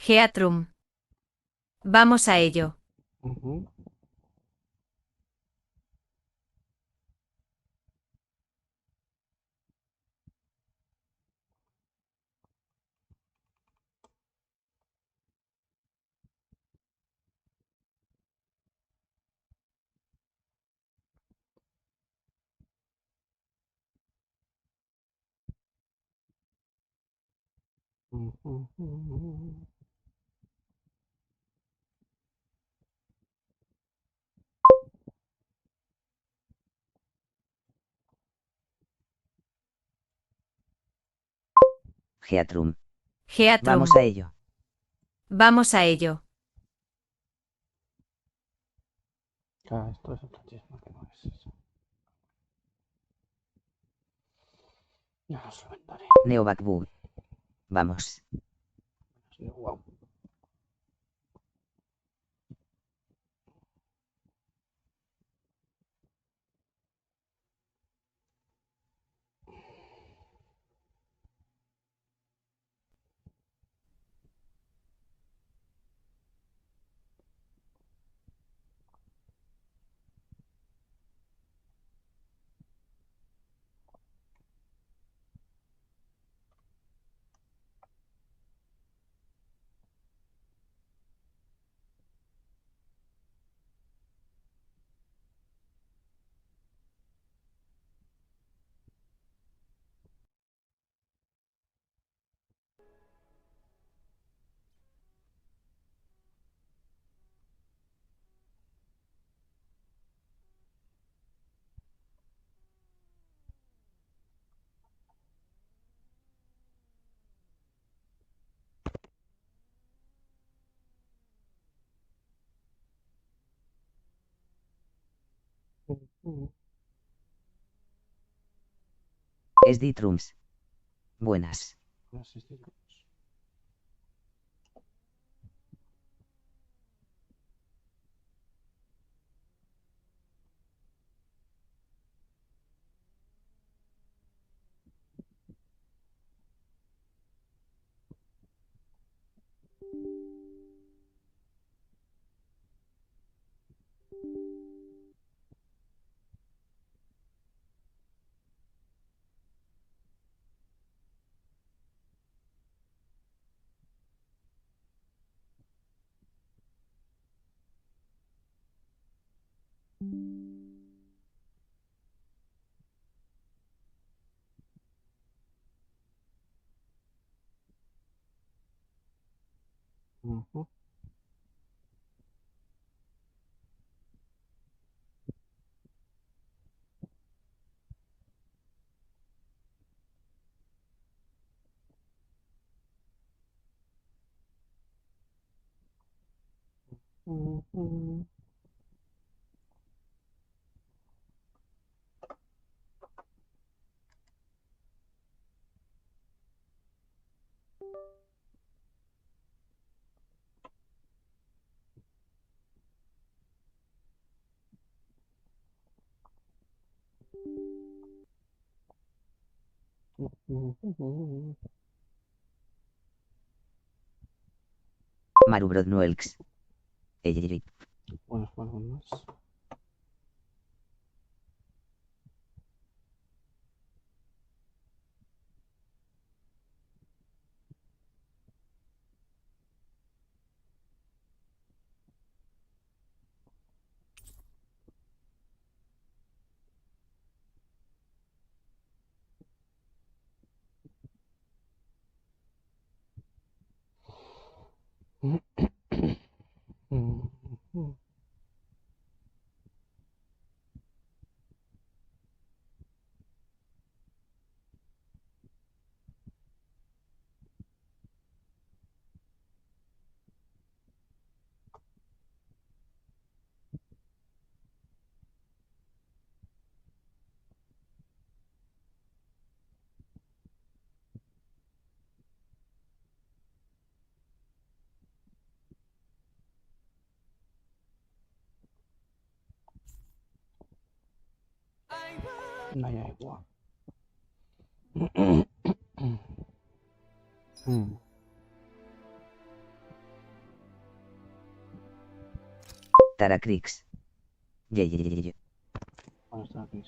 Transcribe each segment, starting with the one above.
Geatrum. Vamos a ello. Ujú. Ujú. Geatrum. Geatrum. Vamos a ello. Vamos a ello. Claro, esto es otra chisma que no es eso. Ya lo solventaré. Neobacbu. Vamos. Sí, guau. Ujú. Es Geatrums. Buenas. Así es, chicos. Ujú. Ujú. Ujú. Marubrodnuelks. Eyeri. Buenas palabras. Ujú. No hay agua. Mm. matar a Krix. Ye. ¿Dónde está aquí?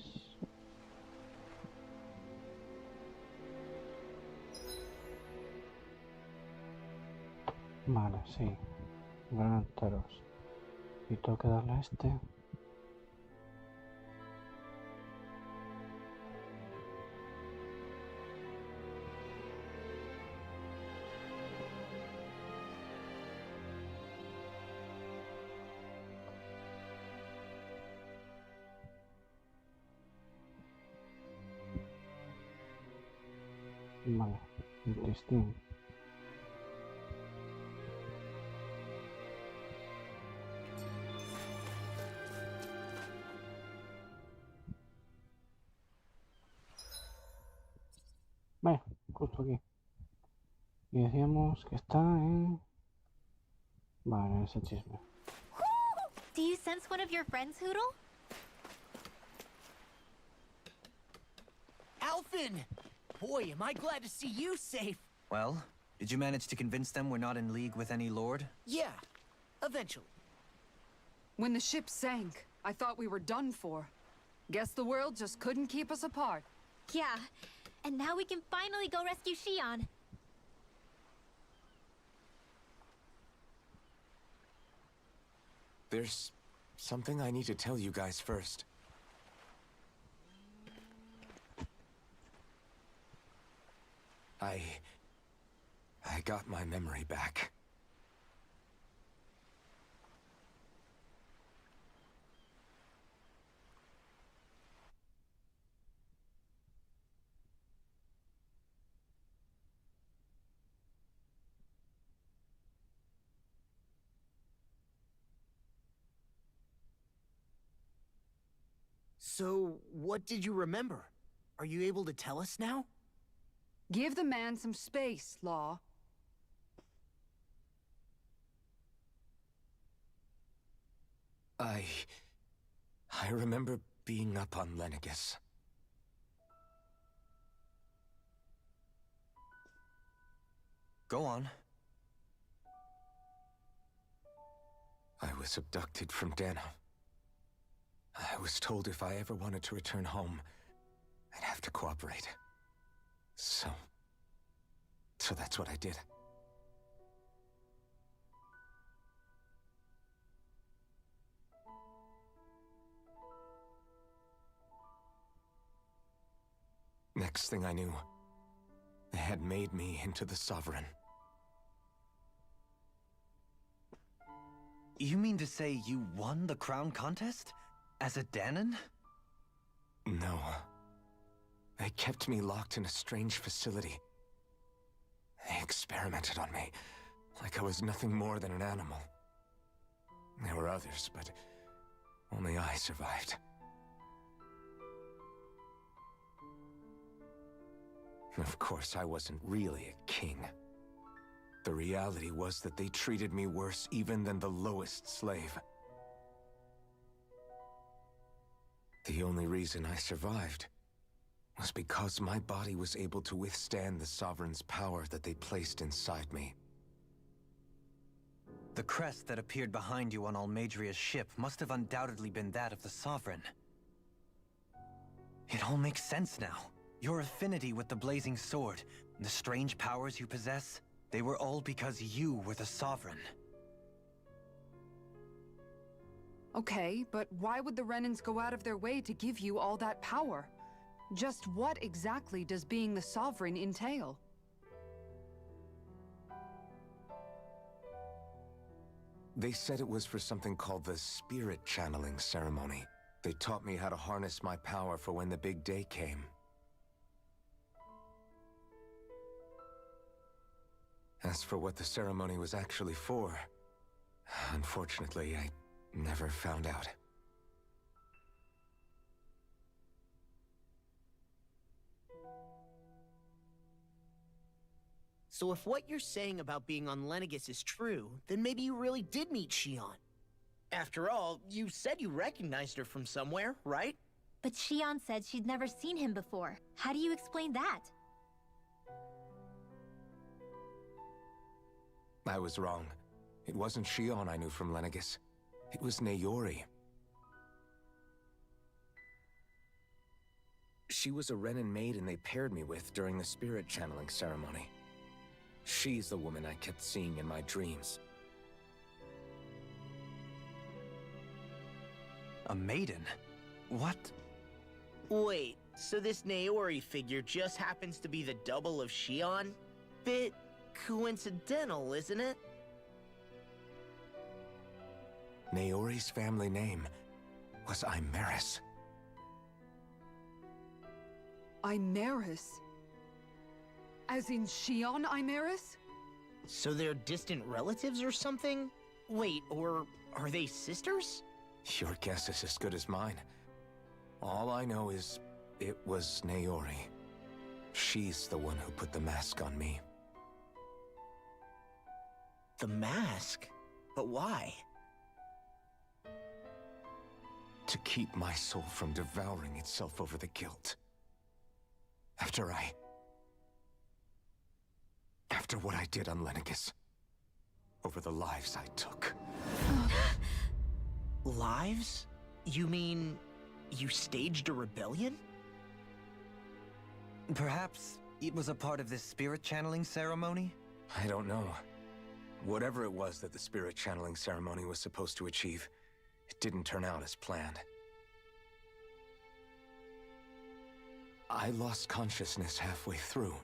Vale, sí. Gran enteros. Y tengo que darle a este. Vale, intestino. Vaya, justo aquí. Y decíamos que está en... Vale, en ese chisme. Do you sense one of your friends, Hoodle? Alphin! Boy, am I glad to see you safe. Well, did you manage to convince them we're not in league with any lord? Yeah, eventually. When the ship sank, I thought we were done for. Guess the world just couldn't keep us apart. Yeah, and now we can finally go rescue Shion. There's something I need to tell you guys first. I got my memory back. So, what did you remember? Are you able to tell us now? Give the man some space, Law. I remember being up on Lenegus. Go on. I was abducted from Dano. I was told if I ever wanted to return home, I'd have to cooperate. So that's what I did. Next thing I knew, they had made me into the Sovereign. You mean to say you won the crown contest? As a Danon? No. They kept me locked in a strange facility. They experimented on me, like I was nothing more than an animal. There were others, but only I survived. Of course, I wasn't really a king. The reality was that they treated me worse even than the lowest slave. The only reason I survived was because my body was able to withstand the Sovereign's power that they placed inside me. The crest that appeared behind you on Almadria's ship must have undoubtedly been that of the Sovereign. It all makes sense now. Your affinity with the Blazing Sword, and the strange powers you possess, they were all because you were the Sovereign. Okay, but why would the Renans go out of their way to give you all that power? Just what exactly does being the Sovereign entail? They said it was for something called the Spirit Channeling Ceremony. They taught me how to harness my power for when the big day came. As for what the ceremony was actually for, unfortunately, I never found out. So if what you're saying about being on Lenegus is true, then maybe you really did meet Shion. After all, you said you recognized her from somewhere, right? But Shion said she'd never seen him before. How do you explain that? I was wrong. It wasn't Shion I knew from Lenegus. It was Naori. She was a Renin maiden they paired me with during the spirit channeling ceremony. She's the woman I kept seeing in my dreams. A maiden? What? Wait, so this Naori figure just happens to be the double of Shion? Bit coincidental, isn't it? Naori's family name was Imeris. Imeris? As in Shion Imeris? So they're distant relatives or something? Wait, or are they sisters? Your guess is as good as mine. All I know is it was Naori. She's the one who put the mask on me. The mask? But why? To keep my soul from devouring itself over the guilt. After what I did on Lenegis. Over the lives I took. Lives? You mean you staged a rebellion? Perhaps it was a part of this spirit channeling ceremony? I don't know. Whatever it was that the spirit channeling ceremony was supposed to achieve, it didn't turn out as planned. I lost consciousness halfway through.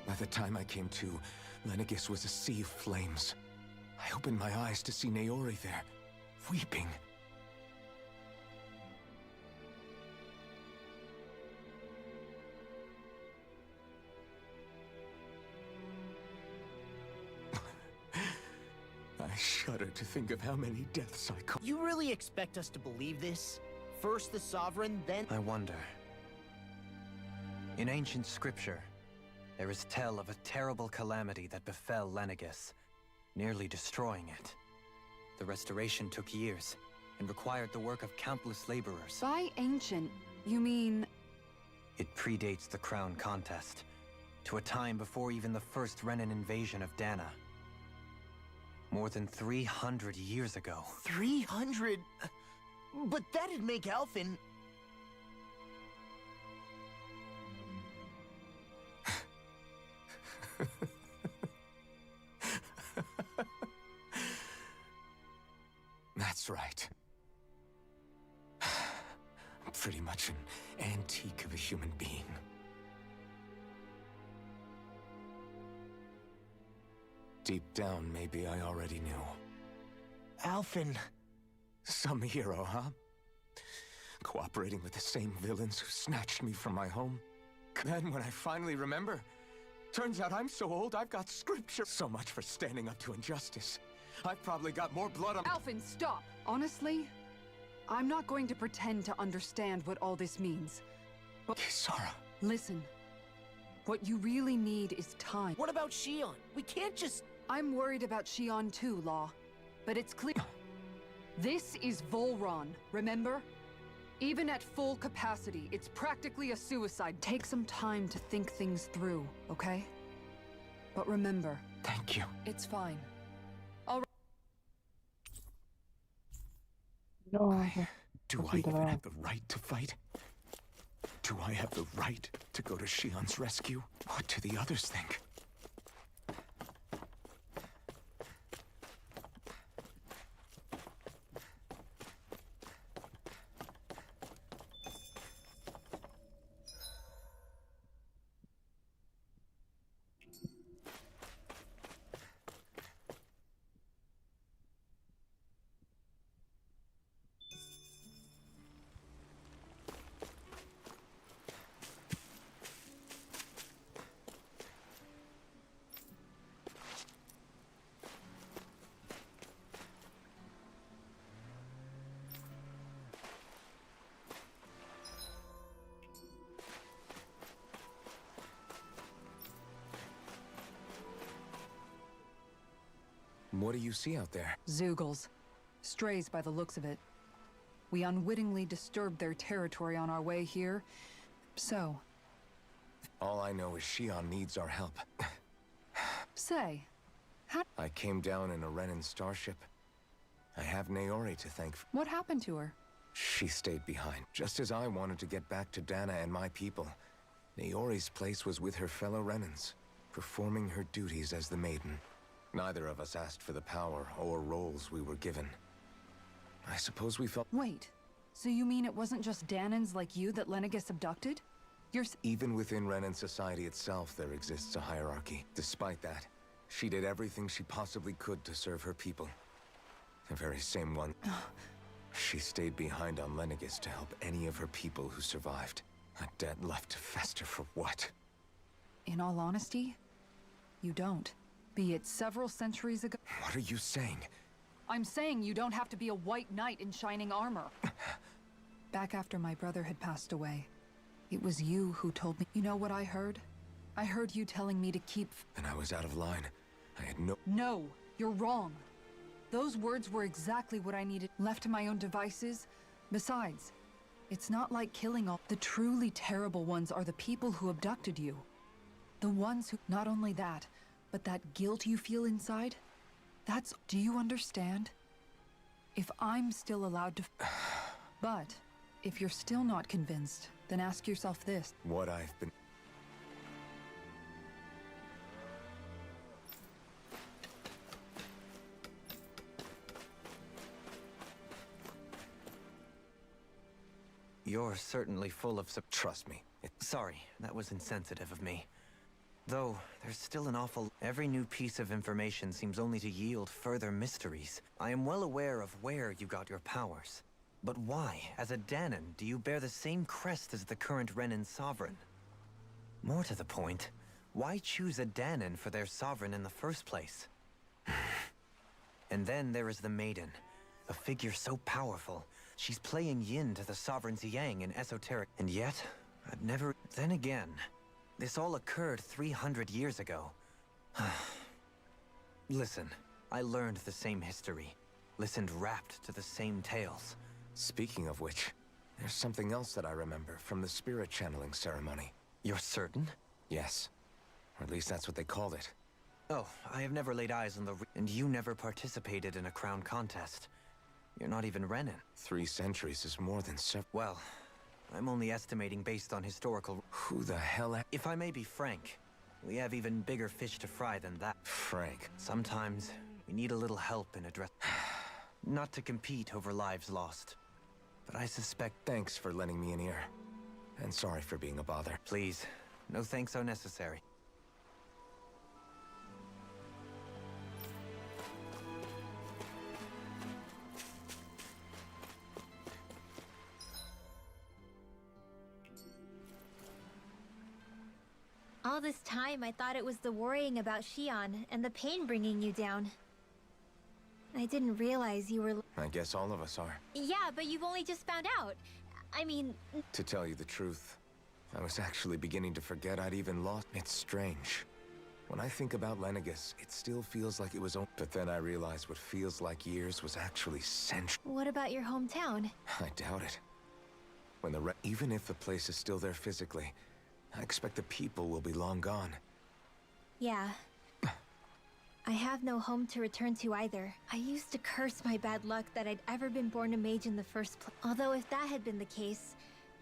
By the time I came to, Lenegis was a sea of flames. I opened my eyes to see Naori there, weeping. I shudder to think of how many deaths I caused. You really expect us to believe this? First the Sovereign, then... I wonder. In ancient scripture, there is tell of a terrible calamity that befell Lenegis, nearly destroying it. The restoration took years, and required the work of countless laborers. By ancient, you mean... It predates the crown contest, to a time before even the first Renin invasion of Dana. More than 300 years ago. 300? But that'd make Alphen... That's right. I'm pretty much an antique of a human being. Deep down, maybe I already knew. Alphen... Some hero, huh? Cooperating with the same villains who snatched me from my home. Then when I finally remember, turns out I'm so old I've got scripture. So much for standing up to injustice. I've probably got more blood on— Alphen, stop! Honestly, I'm not going to pretend to understand what all this means. But Kisara. listen, what you really need is time. What about Shion? We can't just... I'm worried about Shion too, Law. But it's clear. This is Volron, remember? Even at full capacity, it's practically a suicide. Take some time to think things through, okay? But remember, Thank you. it's fine. No, Do I even have the right to fight? Do I have the right to go to Shion's rescue? What do the others think? What do you see out there? Zeugles. Strays by the looks of it. We unwittingly disturbed their territory on our way here, so... All I know is Shion needs our help. Say, I came down in a Renan starship. I have Naori to thank. What happened to her? She stayed behind. Just as I wanted to get back to Dana and my people, Naori's place was with her fellow Renans, performing her duties as the Maiden. Neither of us asked for the power or roles we were given. I suppose we felt... Wait, so you mean it wasn't just Danans like you that Lenegis abducted? Even within Renan society itself, there exists a hierarchy. Despite that, she did everything she possibly could to serve her people. The very same one. She stayed behind on Lenegis to help any of her people who survived. A debt left to fester for what? In all honesty, you don't. Be it several centuries ago. What are you saying? I'm saying you don't have to be a white knight in shining armor. Back after my brother had passed away, it was you who told me. You know what I heard? I heard you telling me to keep... And I was out of line. I had no... No, you're wrong. Those words were exactly what I needed. Left to my own devices. Besides, it's not like killing all. The truly terrible ones are the people who abducted you. The ones who... Not only that, but that guilt you feel inside, that's... Do you understand? If I'm still allowed to... But, if you're still not convinced, then ask yourself this. What I've been... You're certainly full of Trust me. Sorry, that was insensitive of me. Though, there's still an awful... Every new piece of information seems only to yield further mysteries. I am well aware of where you got your powers. But why, as a Danan, do you bear the same crest as the current Renan sovereign? More to the point, why choose a Danan for their sovereign in the first place? And then there is the Maiden, a figure so powerful. She's playing yin to the sovereign's yang in esoteric... And yet, I've never... Then again... This all occurred 300 years ago. Listen, I learned the same history. Listened rapt to the same tales. Speaking of which, there's something else that I remember from the spirit channeling ceremony. You're certain? Yes. Or at least that's what they called it. Oh, I have never laid eyes on the... And you never participated in a crown contest. You're not even Renan. 3 centuries is more than Well, I'm only estimating based on historical... Who the hell... If I may be frank, we have even bigger fish to fry than that. Frank. Sometimes, we need a little help in address... Not to compete over lives lost. But I suspect... Thanks for lending me an ear. And sorry for being a bother. Please, no thanks are necessary. All this time, I thought it was the worrying about Shion and the pain bringing you down. I didn't realize you were... I guess all of us are. Yeah, but you've only just found out. I mean... To tell you the truth, I was actually beginning to forget I'd even lost... It's strange. When I think about Lenegis, it still feels like it was... But then I realized what feels like years was actually centuries. What about your hometown? I doubt it. When even if the place is still there physically, I expect the people will be long gone. Yeah. I have no home to return to either. I used to curse my bad luck that I'd ever been born a mage in the first place. Although if that had been the case,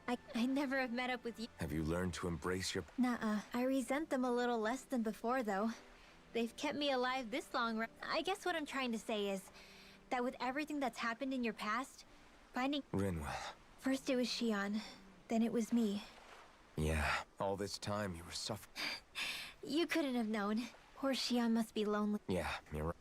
I never have met up with you. Have you learned to embrace your... Nuh-uh. I resent them a little less than before, though. They've kept me alive this long. I guess what I'm trying to say is that with everything that's happened in your past, finding... Rinwell. First it was Shion, then it was me. Yeah, all this time you were suffering. You couldn't have known. Poor Shion must be lonely. Yeah, you're right.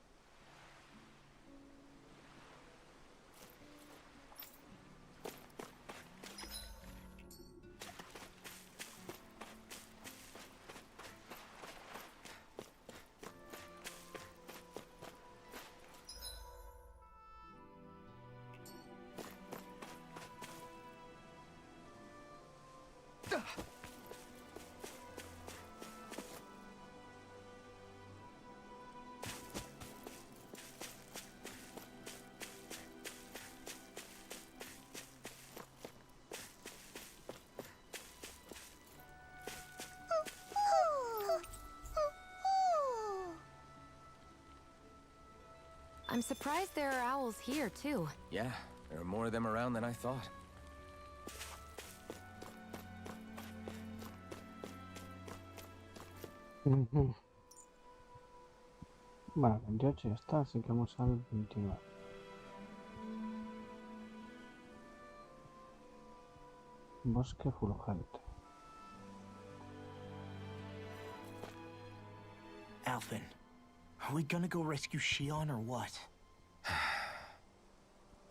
I'm surprised there are owls here, too. Yeah, there are more of them around than I thought. Ujú. Vale, 28 ya está, así que vamos al 29. Bosque fulgente. Alvin, are we gonna go rescue Shion or what?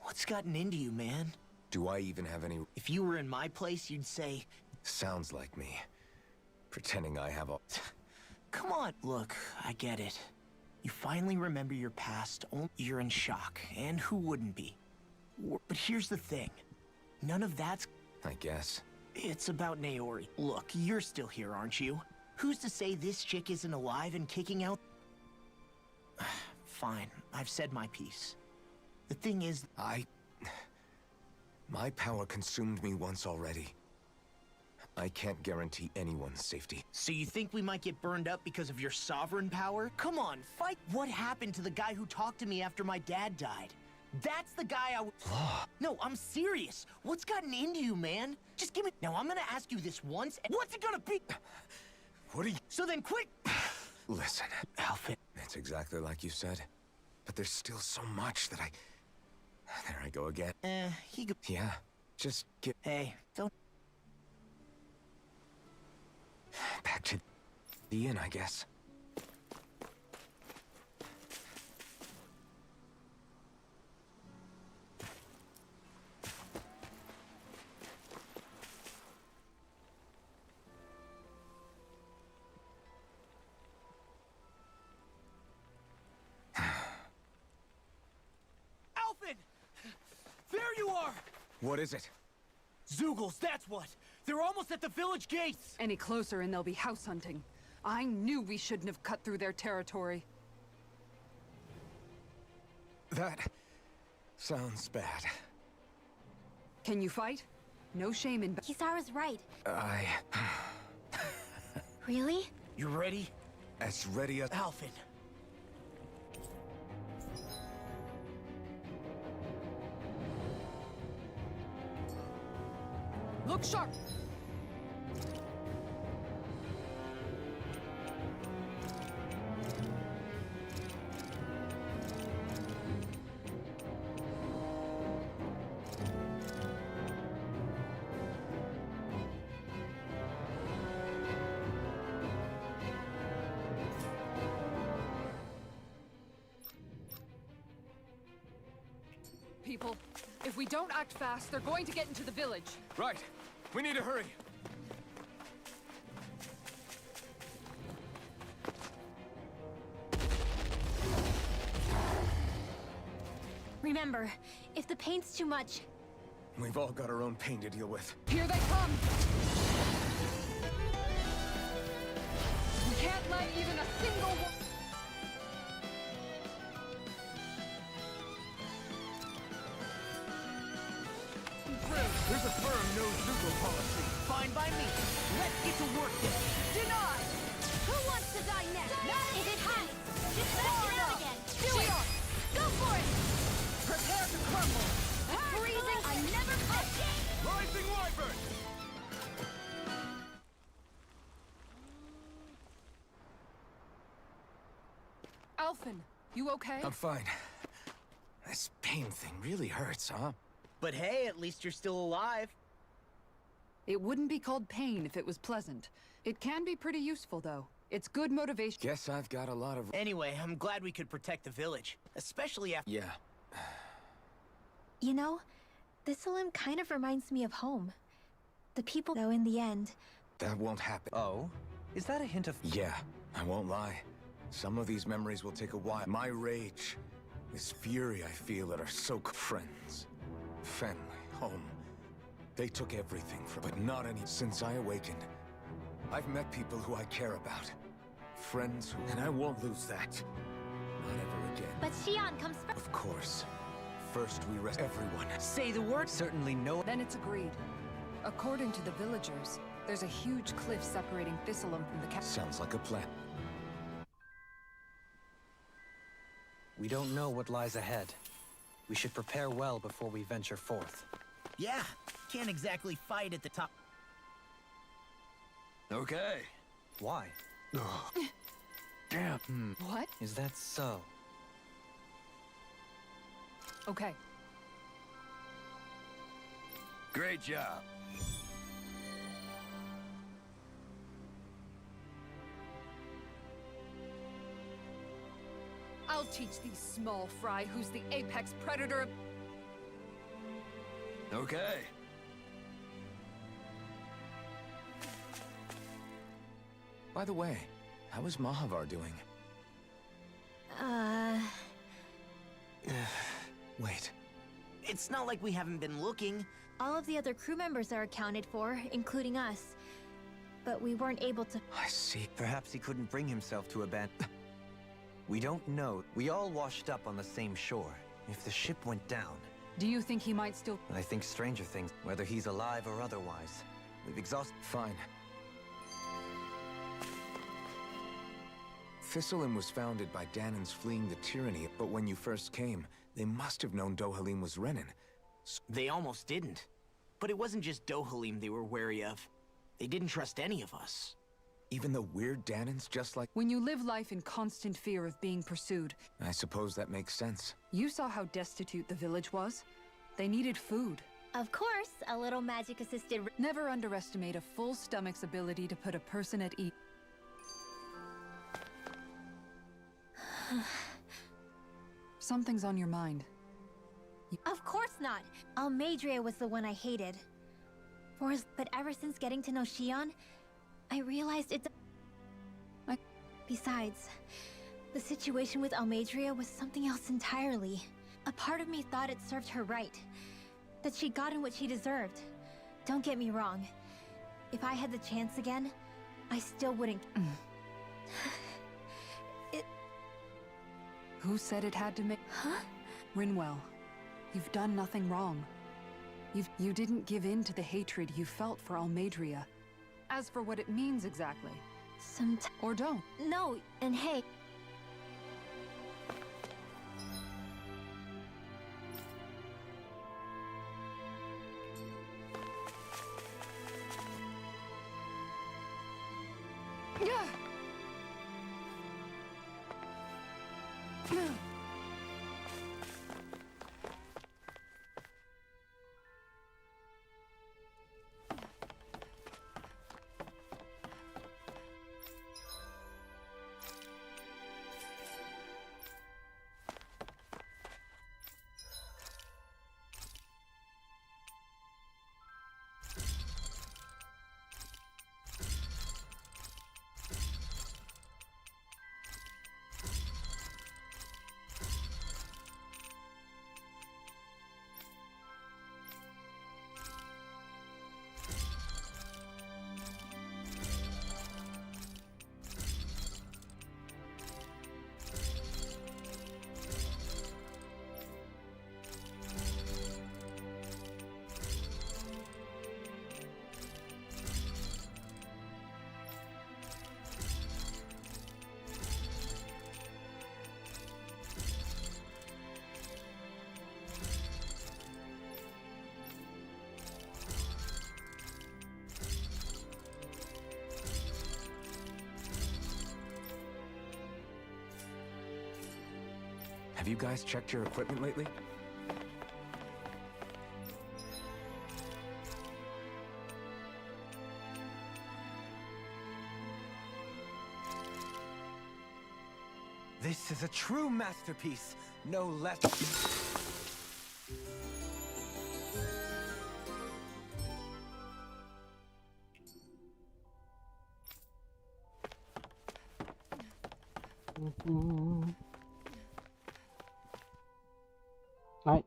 What's gotten into you, man? Do I even have any... If you were in my place, you'd say... Sounds like me. Pretending I have a... Come on. Look, I get it. You finally remember your past, you're in shock, and who wouldn't be? But here's the thing. None of that's... I guess. It's about Naori. Look, you're still here, aren't you? Who's to say this chick isn't alive and kicking out? Fine, I've said my piece. The thing is... My power consumed me once already. I can't guarantee anyone's safety. So you think we might get burned up because of your sovereign power? Come on, fight! What happened to the guy who talked to me after my dad died? That's the guy I was... No, I'm serious. What's gotten into you, man? Just give me... Now, I'm gonna ask you this once, and what's it gonna be? What are you... So then quit... Listen. Alvin. It's exactly like you said. But there's still so much that I... There I go again. Yeah, just get... Hey, don't... Back to the inn, I guess. Alvin! There you are! What is it? Zoogles, that's what! They're almost at the village gates! Any closer and they'll be house hunting. I knew we shouldn't have cut through their territory. That... sounds bad. Can you fight? No shame in... Kisara's right. Really? You ready? As ready as... Alvin. Look sharp! People, if we don't act fast, they're going to get into the village. Right. We need to hurry. Remember, if the pain's too much... We've all got our own pain to deal with. Here they come! We can't let even a single one... There's a firm no-Zoogle policy. Fine by me. Let's get to work then. Deny! Who wants to die next? Is it hot? Just let it out again. Do it! Go for it! Prepare to crumble. Freezing, I never quit. Rising Wyvern! Alphen, you okay? I'm fine. This pain thing really hurts, huh? But hey, at least you're still alive. It wouldn't be called pain if it was pleasant. It can be pretty useful, though. It's good motivation. Guess I've got a lot of... Anyway, I'm glad we could protect the village. Especially after... Yeah. You know, this limb kind of reminds me of home. The people, though, in the end... That won't happen. Oh? Is that a hint of... Yeah, I won't lie. Some of these memories will take a while. My rage, this fury I feel at our so-called friends. Family, home. They took everything from... But not any... Since I awakened, I've met people who I care about. Friends who... And I won't lose that. Not ever again. But Shion comes first. Of course. First we rest everyone. Say the word. Certainly no... Then it's agreed. According to the villagers, there's a huge cliff separating Thistleum from the castle. Sounds like a plan. We don't know what lies ahead. We should prepare well before we venture forth. Yeah, can't exactly fight at the top. Okay. Why? Damn. What? Is that so? Okay. Great job. I'll teach these small fry who's the apex predator of... Okay. By the way, how is Mahavar doing? Wait. It's not like we haven't been looking. All of the other crew members are accounted for, including us. But we weren't able to... I see. Perhaps he couldn't bring himself to abandon... We don't know. We all washed up on the same shore. If the ship went down... Do you think he might still... I think stranger things, whether he's alive or otherwise. We've exhausted... Fine. Thistlein was founded by Danans fleeing the tyranny, but when you first came, they must have known Dohalim was Renan. They almost didn't. But it wasn't just Dohalim they were wary of. They didn't trust any of us. Even the weird Danans, just like... When you live life in constant fear of being pursued, I suppose that makes sense. you saw how destitute the village was. They needed food. Of course, a little magic-assisted... Never underestimate a full stomach's ability to put a person at ease. Something's on your mind. Of course not! Almadria was the one I hated. But ever since getting to know Shion, I realized it's... Besides, the situation with Almadria was something else entirely. A part of me thought it served her right. That she'd gotten what she deserved. Don't get me wrong. If I had the chance again, I still wouldn't... Who said it had to make... Huh? Rinwell, you've done nothing wrong. You didn't give in to the hatred you felt for Almadria. As for what it means exactly... Or don't. No, and hey... Have you guys checked your equipment lately? This is a true masterpiece, no less... Ai.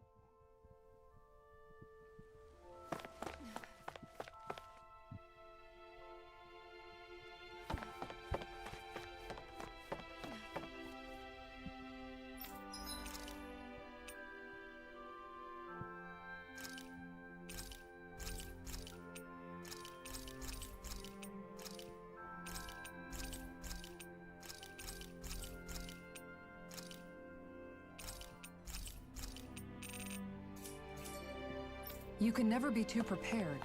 You can never be too prepared.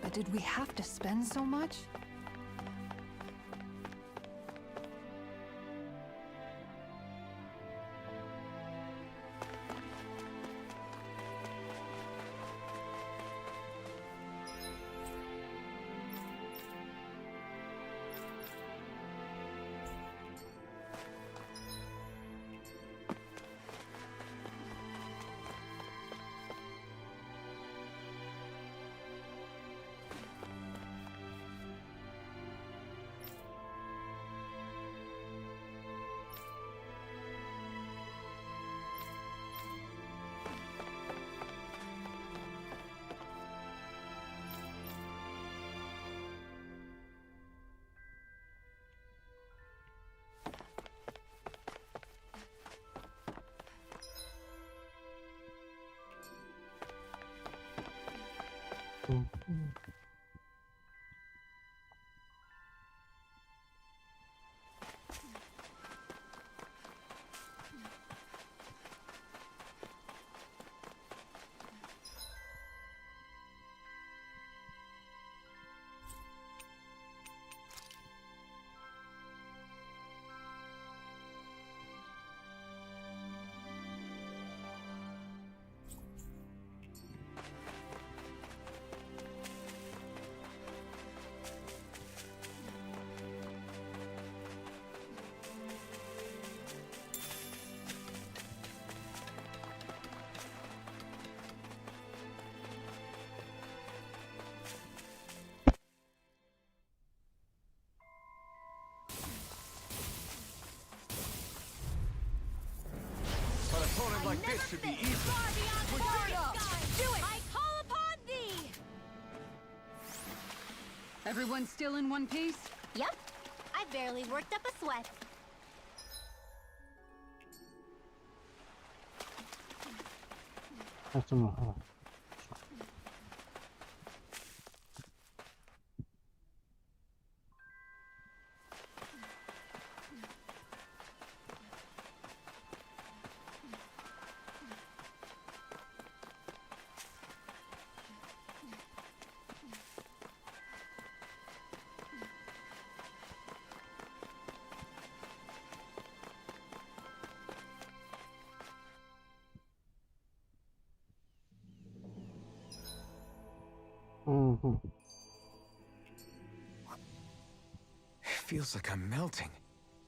But did we have to spend so much? Like this should be easy. Do it! I call upon thee! Everyone still in one piece? Yep. I barely worked up a sweat. Esto no joda. It feels like I'm melting.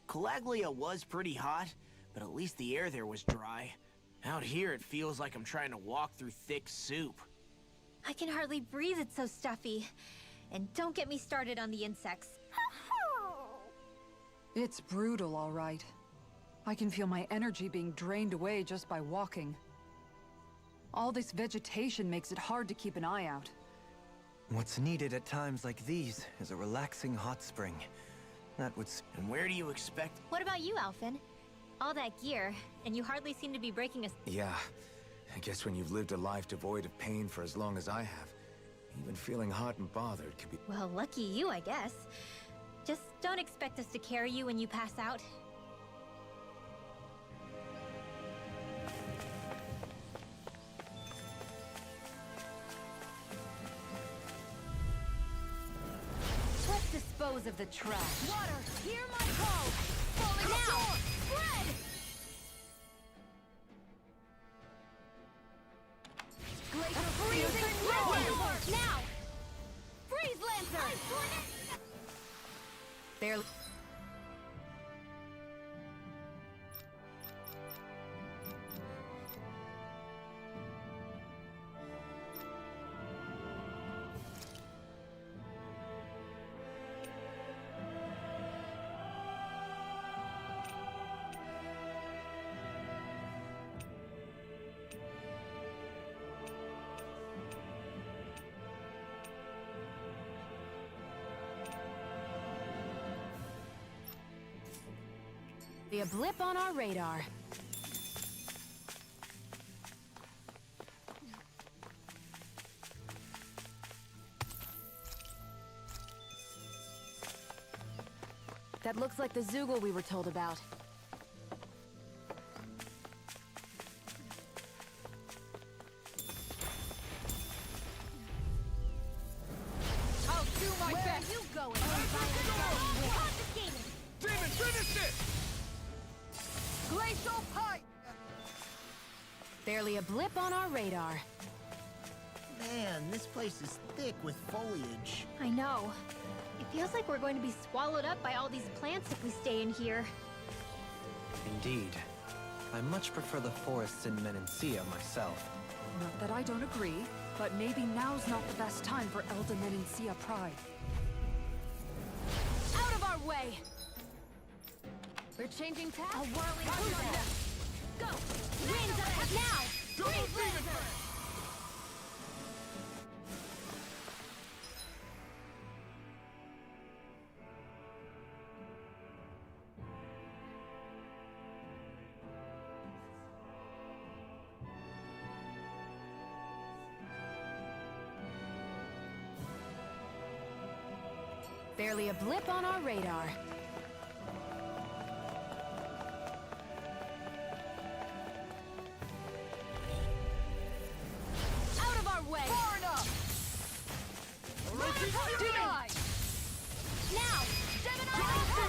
Calaglia was pretty hot, but at least the air there was dry. Out here, it feels like I'm trying to walk through thick soup. I can hardly breathe, it's so stuffy. And don't get me started on the insects. It's brutal, all right. I can feel my energy being drained away just by walking. All this vegetation makes it hard to keep an eye out. What's needed at times like these is a relaxing hot spring. That would... And where do you expect... What about you, Alphen? All that gear, and you hardly seem to be breaking a... Yeah, I guess when you've lived a life devoid of pain for as long as I have, even feeling hot and bothered can be... Well, lucky you, I guess. Just don't expect us to carry you when you pass out. Let's dispose of the trash. Water, hear my call! Falling now! Spread! Glacier freezing Lancer! Now! Freeze Lancer! Barely. Be a blip on our radar. That looks like the Zoogle we were told about. my Where best. are you going? Confiscated. Demon, finish it! Glacial pipe! Barely a blip on our radar. Man, this place is thick with foliage. I know. It feels like we're going to be swallowed up by all these plants if we stay in here. Indeed. I much prefer the forests in Menencia myself. Not that I don't agree, but maybe now's not the best time for Elda Menencia pride. Out of our way. We're changing tack. A whirling Who's Go. Winds up now. Freeze laser. Barely a blip on our radar. Out of our way. Far enough! Deny! Now. Gemini.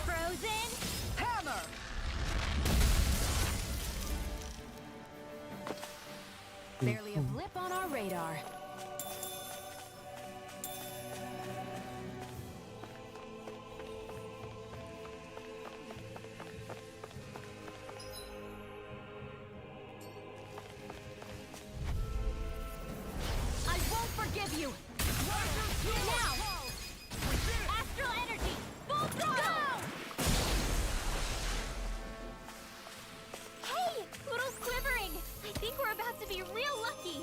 Frozen. Hammer! Barely a blip on our radar. I won't forgive you. Now. Astral energy. Full throttle. Hey! Poodle's quivering! I think we're about to be real lucky!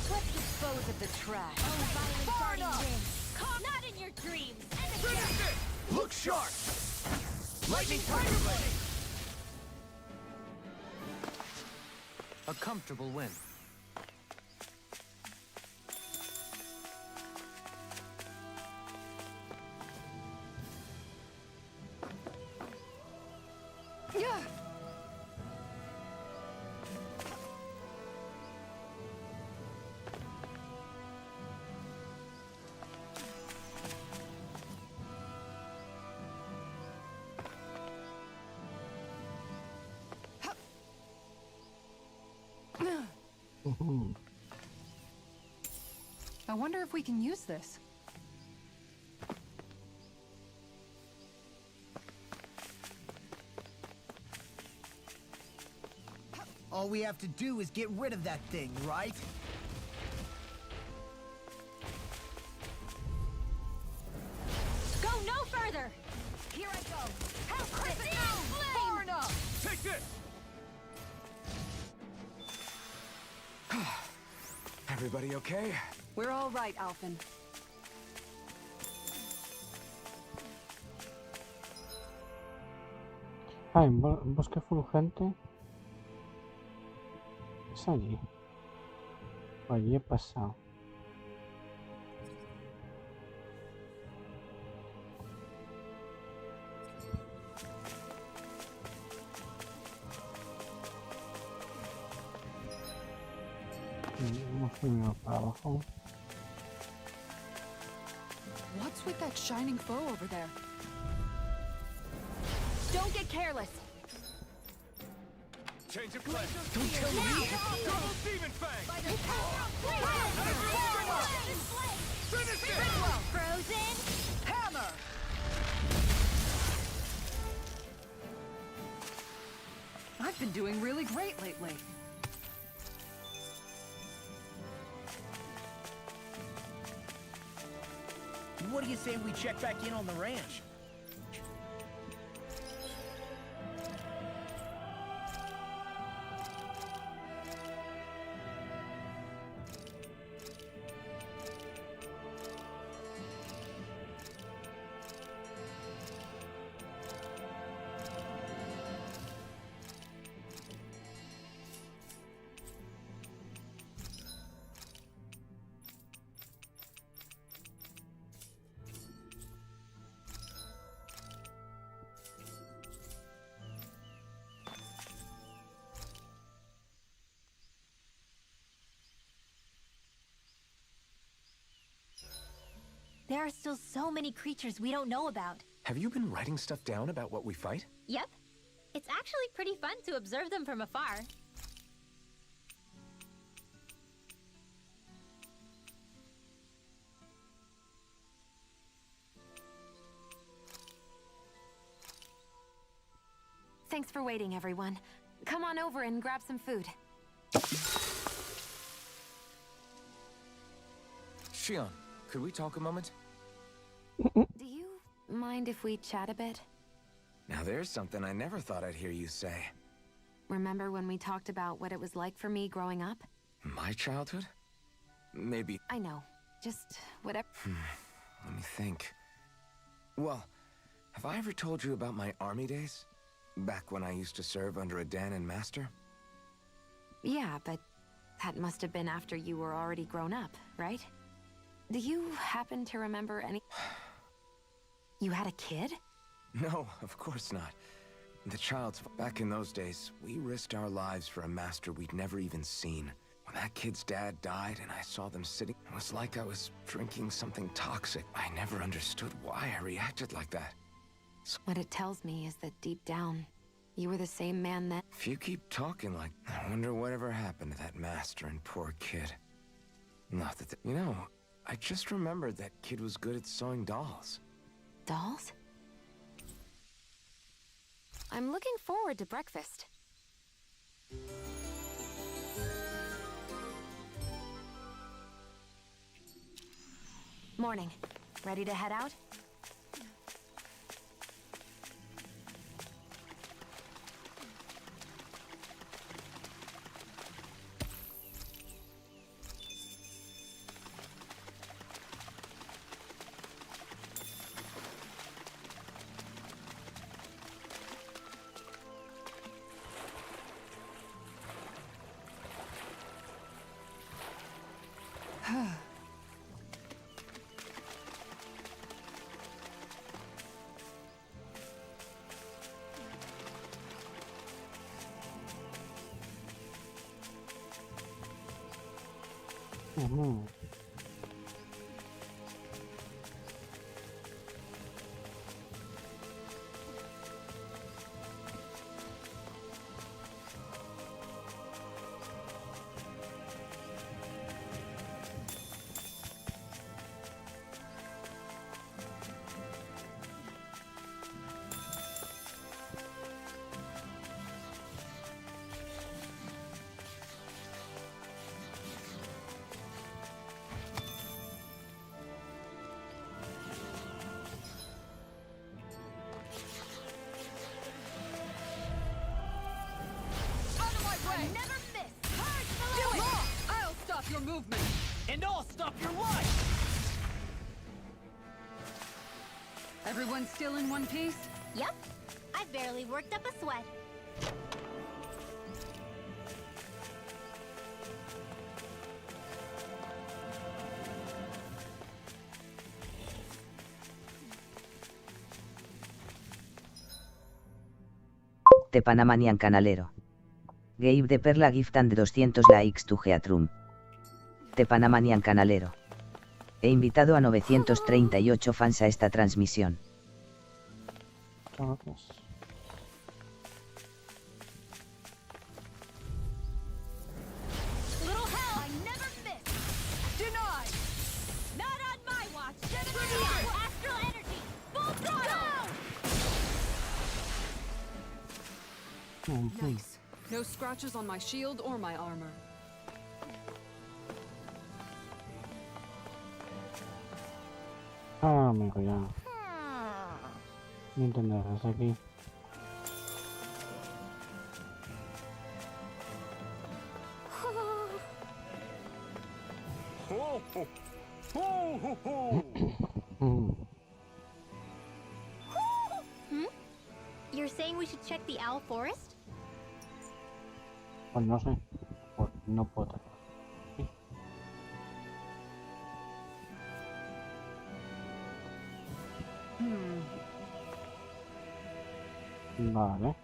Let's dispose of the trash. Far enough. Not in your dreams! Finish it! Look sharp! Lightning tiger blade! A comfortable win. Yeah. I wonder if we can use this. All we have to do is get rid of that thing, right? Go no further. Here I go. Help Chris Far enough! Take this! Everybody okay? We're all right, Alphen. Ah, en bosque fulgente. Es allí. Allí he pasado. Vamos primero para abajo. What's with that shining foe over there? Don't get careless. Change of plan! Don't tell me! Double demon fang! Finish it! Frozen. Hammer! I've been doing really great lately. What do you say we check back in on the ranch? There are still so many creatures we don't know about. Have you been writing stuff down about what we fight? Yep. It's actually pretty fun to observe them from afar. Thanks for waiting, everyone. Come on over and grab some food. Shion, could we talk a moment? Do you mind if we chat a bit? Now there's something I never thought I'd hear you say. Remember when we talked about what it was like for me growing up? My childhood? Maybe. I know. Just whatever. Let me think. Well, have I ever told you about my army days? Back when I used to serve under a Danon master? Yeah, but that must have been after you were already grown up, right? Do you happen to remember any... You had a kid? No, of course not. The child's... Back in those days, we risked our lives for a master we'd never even seen. When that kid's dad died and I saw them sitting, it was like I was drinking something toxic. I never understood why I reacted like that. What it tells me is that deep down, you were the same man then. If you keep talking like... I wonder whatever happened to that master and poor kid. Not that... You know, I just remembered that kid was good at sewing dolls. Dolls? I'm looking forward to breakfast. Morning. Ready to head out? Never miss! Hard below! I'll stop your movement! And I'll stop your life! Everyone still in one piece? Yep. I barely worked up a sweat. Te Panamanian Canalero. Gave de Perla gift and 200 likes to Geatrum. Te Panamanian Canalero. He invitado a 938 fans a esta transmisión. Muchas gracias. Little hell! I never miss! Denied! Not on my watch! Astral energy! Full throttle! Nice. No scratches on my shield or my armor. Ah, amigo, ya. No entenderás aquí. You're saying we should check the owl forest? Pues no sé. Pues no puedo. Vale.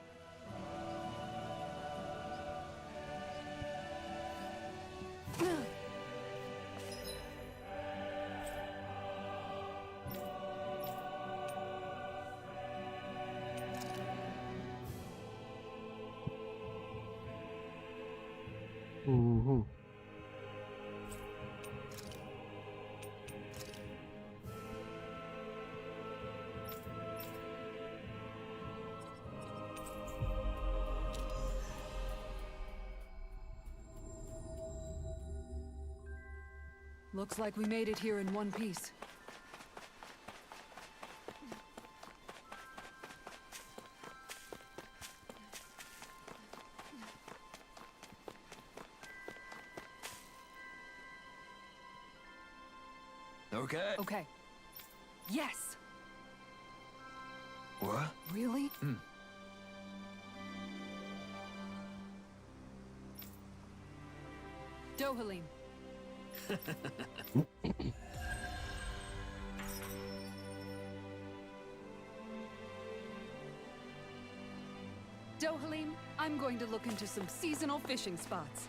Ujú. Looks like we made it here in one piece. Okay. Okay. Yes! What? Really? Dohalim. Dohalim, I'm going to look into some seasonal fishing spots.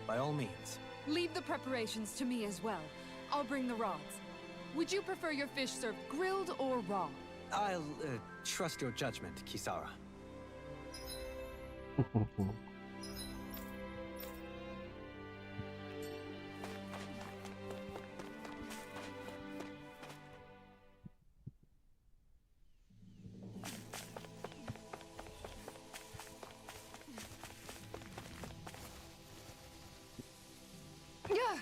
By all means. Leave the preparations to me as well. I'll bring the rods. Would you prefer your fish served grilled or raw? I'll trust your judgment, Kisara. Yeah.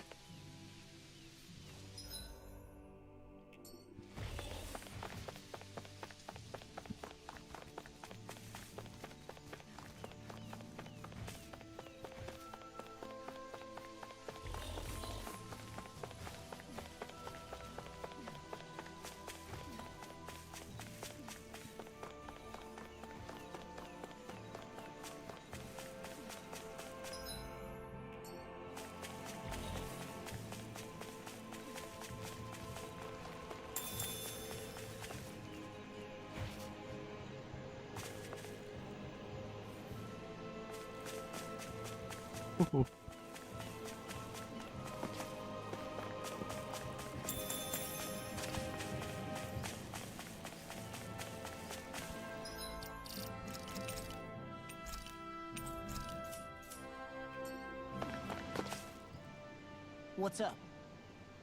What's up?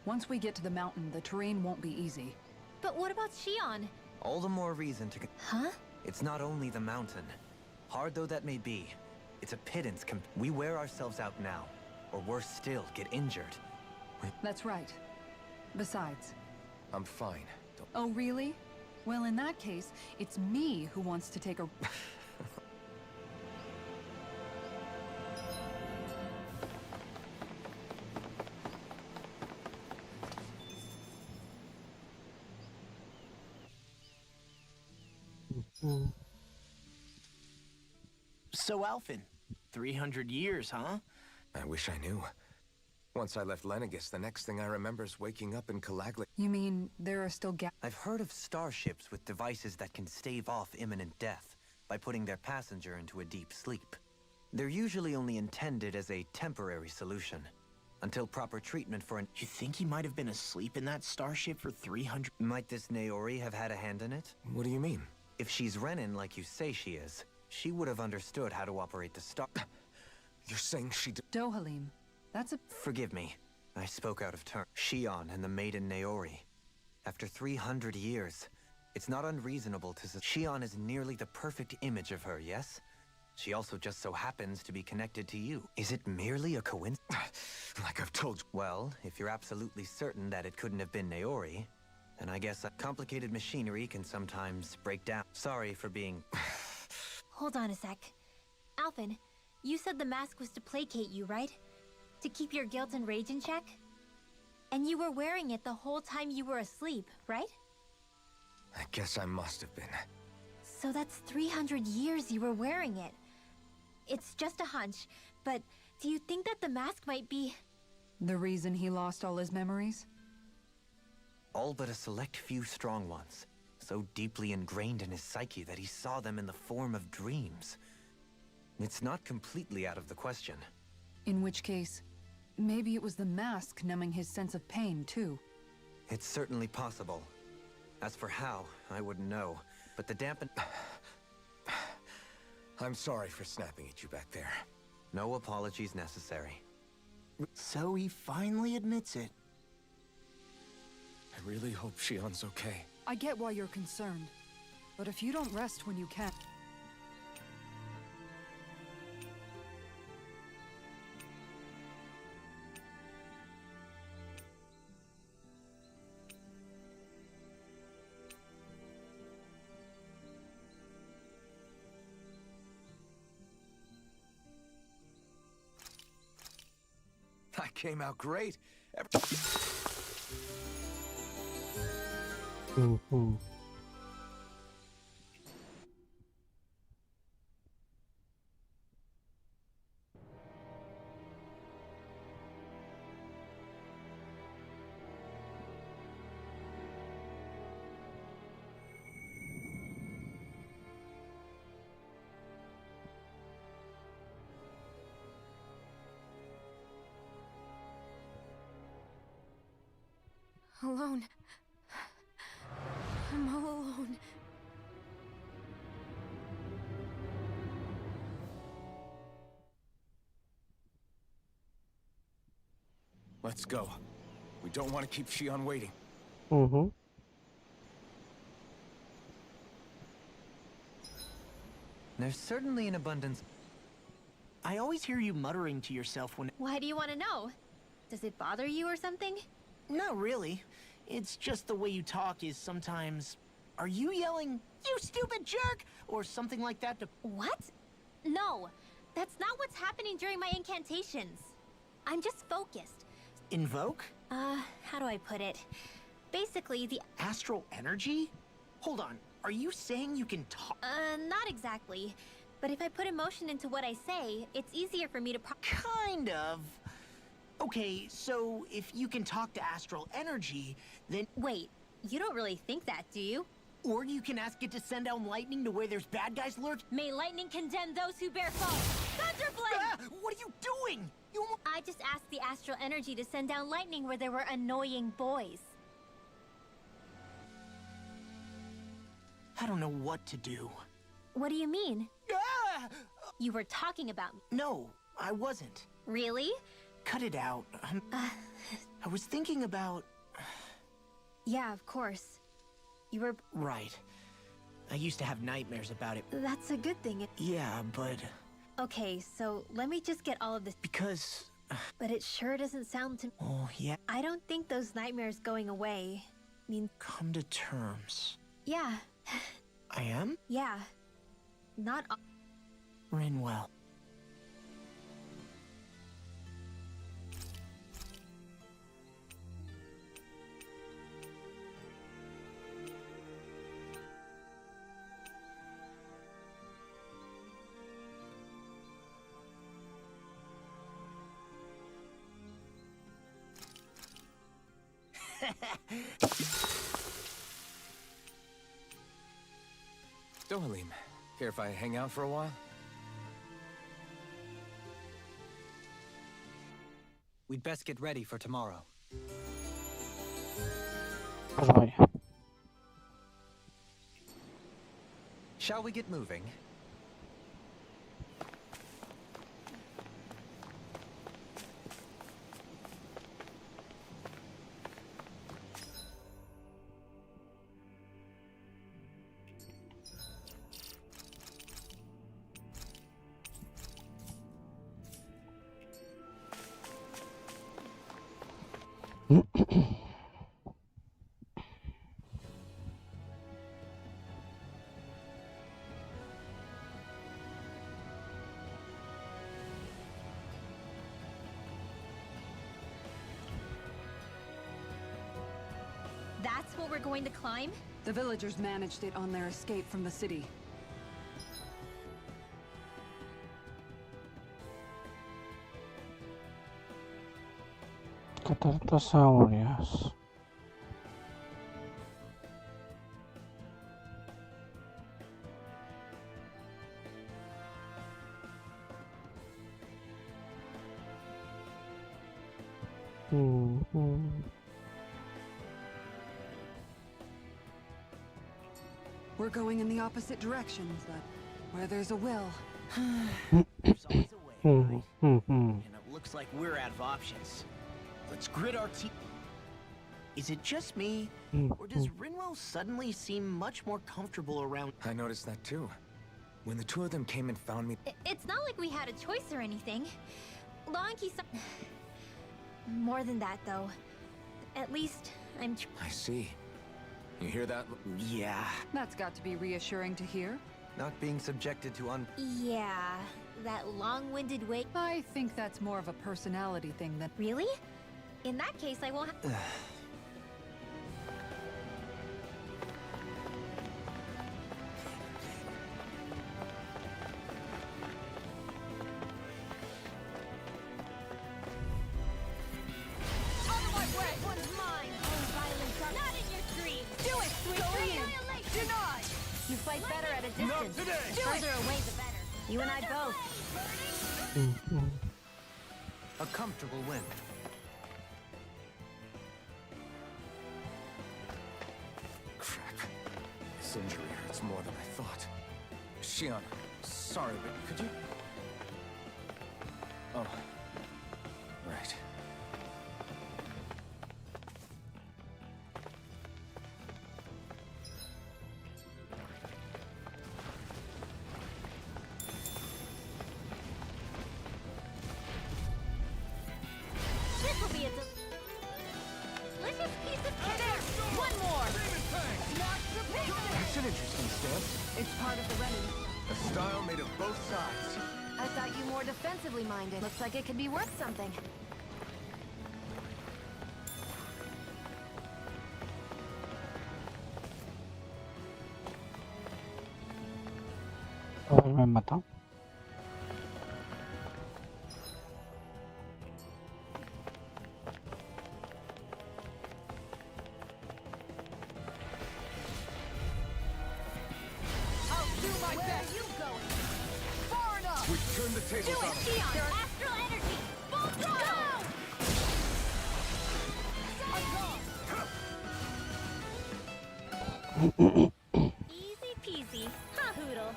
Once we get to the mountain, the terrain won't be easy. But what about Shion? All the more reason to... Huh? It's not only the mountain. Hard though that may be, it's a pittance we wear ourselves out now. Or worse still, get injured. That's right. Besides... I'm fine. Don't... Oh, really? Well, in that case, it's me who wants to take a... So, Alphen, 300 years, huh? I wish I knew. Once I left Lenegis, the next thing I remember is waking up in Calagli. You mean there are still I've heard of starships with devices that can stave off imminent death by putting their passenger into a deep sleep. They're usually only intended as a temporary solution, until proper treatment for an... You think he might have been asleep in that starship for 300... Might this Naori have had a hand in it? What do you mean? If she's Renin like you say she is, she would have understood how to operate the star... You're saying she did... Dohalim. That's a... Forgive me. I spoke out of turn. Shion and the maiden Naori. After 300 years, it's not unreasonable to... Shion is nearly the perfect image of her, yes? She also just so happens to be connected to you. Is it merely a coincidence? Like I've told you. Well, if you're absolutely certain that it couldn't have been Naori, then I guess complicated machinery can sometimes break down. Sorry for being... Hold on a sec. Alphen, you said the mask was to placate you, right? To keep your guilt and rage in check? And you were wearing it the whole time you were asleep, right? I guess I must have been. So that's 300 years you were wearing it. It's just a hunch, but do you think that the mask might be... The reason he lost all his memories? All but a select few strong ones, so deeply ingrained in his psyche that he saw them in the form of dreams. It's not completely out of the question. In which case, maybe it was the mask numbing his sense of pain, too. It's certainly possible. As for how, I wouldn't know, but the dampen... I'm sorry for snapping at you back there. No apologies necessary. So he finally admits it. I really hope Shion's okay. I get why you're concerned. But if you don't rest when you can... I came out great. Ujú. Alone. I'm all alone. Let's go. We don't want to keep Shion waiting. Ujú. There's certainly an abundance. I always hear you muttering to yourself when... Why do you want to know? Does it bother you or something? Not really. It's just the way you talk is sometimes... Are you yelling, "You stupid jerk," or something like that to... What? No, that's not what's happening during my incantations. I'm just focused. Invoke? How do I put it? Basically, the... Astral energy? Hold on. Are you saying you can talk? Not exactly. But if I put emotion into what I say, it's easier for me to Kind of. Okay, so if you can talk to astral energy, then... Wait, you don't really think that, do you? Or you can ask it to send down lightning to where there's bad guys lurked. May lightning condemn those who bear false. Thunderblade! Ah, what are you doing? I just asked the astral energy to send down lightning where there were annoying boys. I don't know what to do. What do you mean? Ah! You were talking about me. No, I wasn't. Really? Cut it out. I was thinking about... Yeah, of course. You were... Right. I used to have nightmares about it. That's a good thing. Yeah, but... Okay, so let me just get all of this. Because... But it sure doesn't sound to... Oh, yeah. I don't think those nightmares going away mean... Come to terms. Yeah. I am? Yeah. Not... Rinwell. Dohalim, care if I hang out for a while? We'd best get ready for tomorrow. Vaya. Shall we get moving? That's what we're going to climb? The villagers managed it on their escape from the city. Cataratas áureas. Ujú. We're going in the opposite directions, but where there's a will. There's always a way. Hmm, hmm, hmm. And it looks like we're out of options. Let's grit our teeth. Is it just me, or does Rinwell suddenly seem much more comfortable around? I noticed that too. When the two of them came and found me... It's not like we had a choice or anything. Law and Key... More than that, though. At least, I see. You hear that? Yeah. That's got to be reassuring to hear. Not being subjected to Yeah, that long-winded way... I think that's more of a personality thing than... Really? In that case, I won't have... You fight better at a distance. Further away, the better. You and I both. a comfortable win. Crap. This injury hurts more than I thought. Shion, sorry, but could you... Oh. Right. This will be a delicious piece of cake. One more. Not the picture. That's an interesting stance. It's part of the remedy. A style made of both sides. I thought you more defensively minded. Looks like it could be worth something. Me mata. I'll do my best. Where are you going? Far enough. We turned the Do tables it, on them. Theon. Astral energy. Full throttle. Easy peasy. Ha hoodle.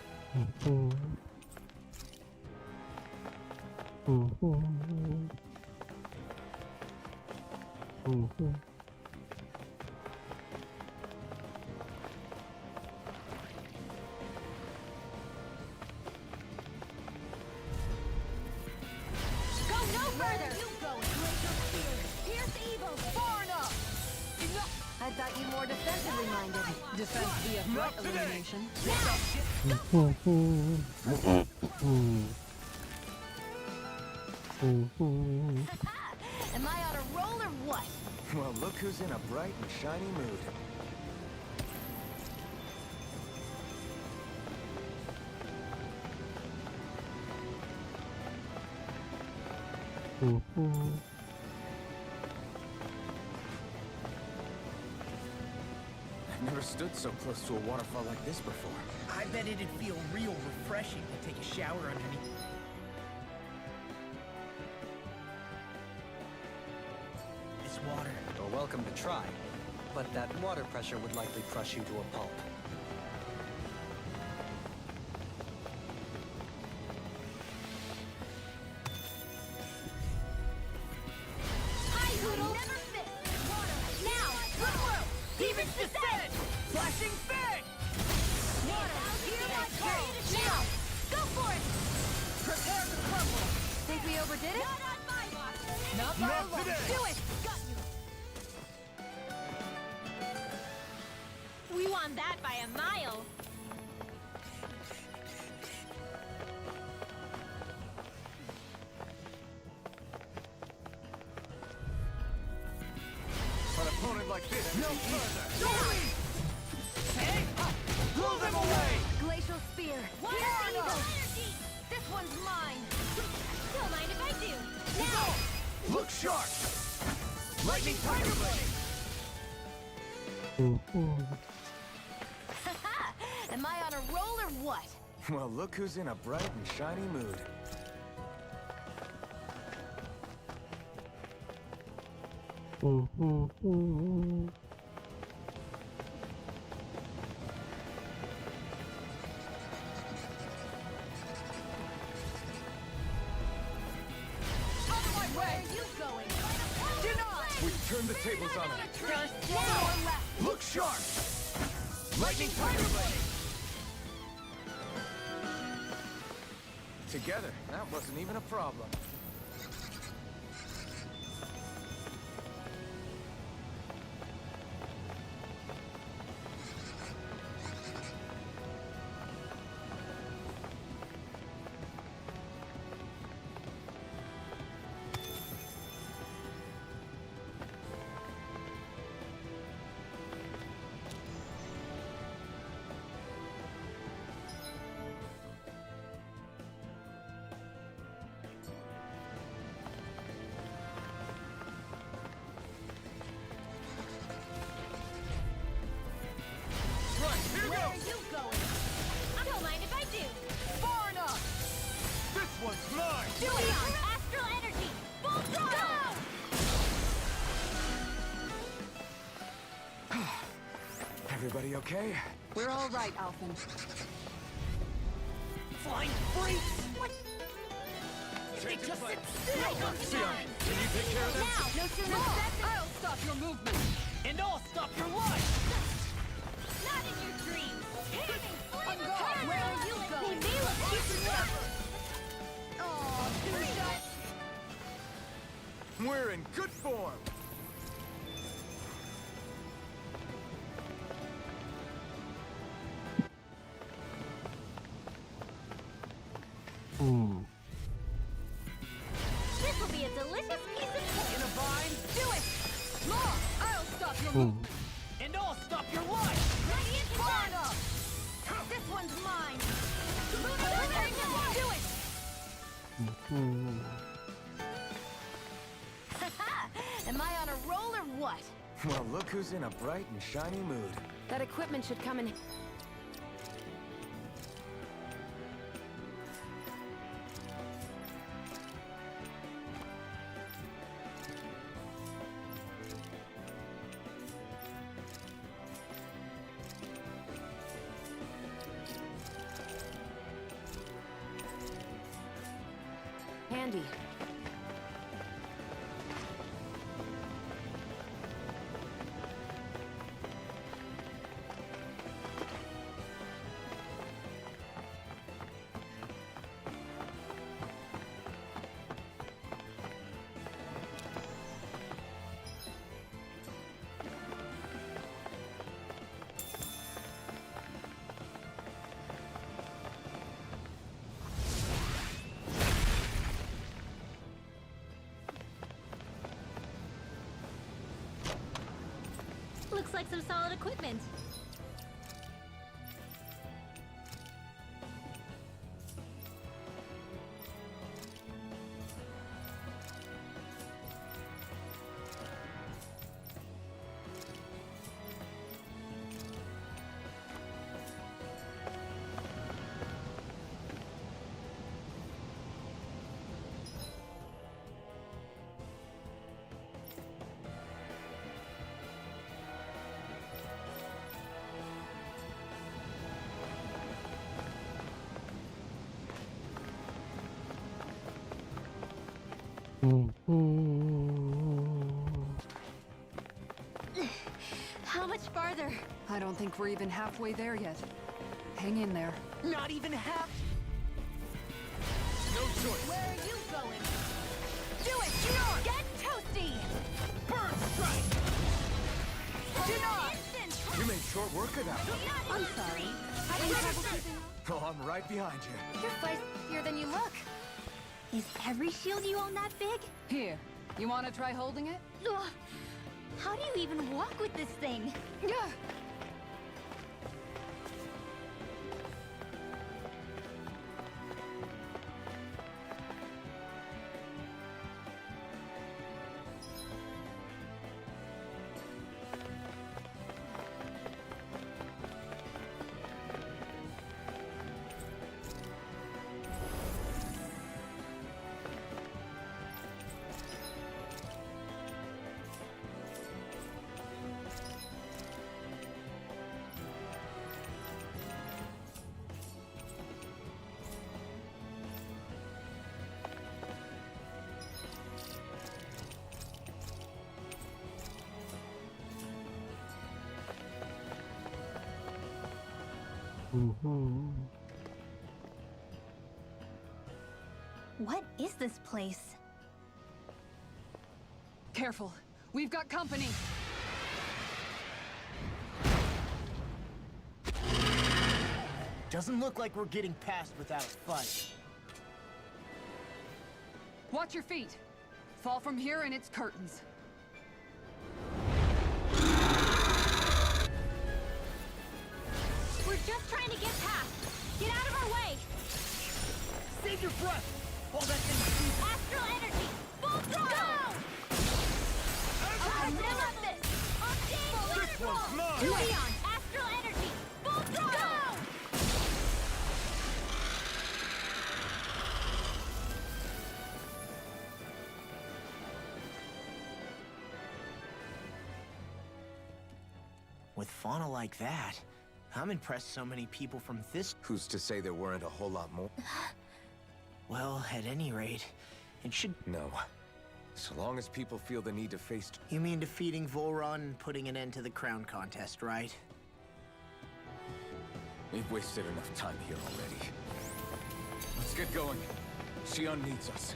Go no further. You going? Pierce evil. Far enough. I thought you more defensively minded. Defense via threat elimination. Am I on a roll or what? Well, look who's in a bright and shiny mood. I've never stood so close to a waterfall like this before. I bet it'd feel real refreshing to take a shower underneath. This water. You're welcome to try, but that water pressure would likely crush you to a pulp. Hi, Hoodle. Never miss. Water. Now. Demons descend. Flashing fit. Water. Hear my call. Now. Go for it. Prepare to crumble. Think we overdid it? Not on my watch. Not today. Do it. Got you. We won that by a mile. An opponent like this, no further. Blow them away. Glacial spear. Water evil. Energy. This one's mine. Don't mind if I do. Now. Look sharp. Lightning tiger blade. Am I on a roll or what? Well, look who's in a bright and shiny mood. Turn the tables on him. Just now. Look sharp! Lightning Tiger Blade! Together, that wasn't even a problem. Where are you going? I don't mind if I do. Far enough! This one's mine! Do it on astral energy. Full throttle. Everybody okay? We're all right, Alphen. Flying freaks! What? They Change just of sit plan. still! Sion, can you take care of this? Now, no sooner said than I'll stop your movement. And I'll stop your life! not in your dreams. On guard. Where are you going? They may look cute Oh, two shots. We're in good form! This will be a delicious piece of cake. In a vine, Do it! Law, I'll stop your movement. and I'll stop your life! Radiant Far sun. enough. This one's mine. Do it! Am I on a roll or what? Well, look who's in a bright and shiny mood. That equipment should come in. Handy. Looks like some solid equipment. How much farther? I don't think we're even halfway there yet. Hang in there. Not even half? No choice! Where are you going? Do it, George! Get toasty! Bird strike! Instant! You made short work of that. I'm sorry. Having trouble keeping up? Oh, I'm right behind you. You're feistier than you look. Is every shield you own that big? Here. You want to try holding it? Ugh. How do you even walk with this thing? Yeah. Ujú. What is this place? Careful. We've got company. Doesn't look like we're getting past without a fight. Watch your feet. Fall from here and it's curtains. We're just trying to get past. Get out of our way. Save your breath! All that thing. Astral energy. Full throttle. Okay, fill up this. On stage, let it roll. To beyond. Astral energy. Full throttle. With fauna like that, I'm impressed so many people from this. Who's to say there weren't a whole lot more? Well, at any rate, it should. No. So long as people feel the need to face... You mean defeating Volron and putting an end to the crown contest, right? We've wasted enough time here already. Let's get going. Xion needs us.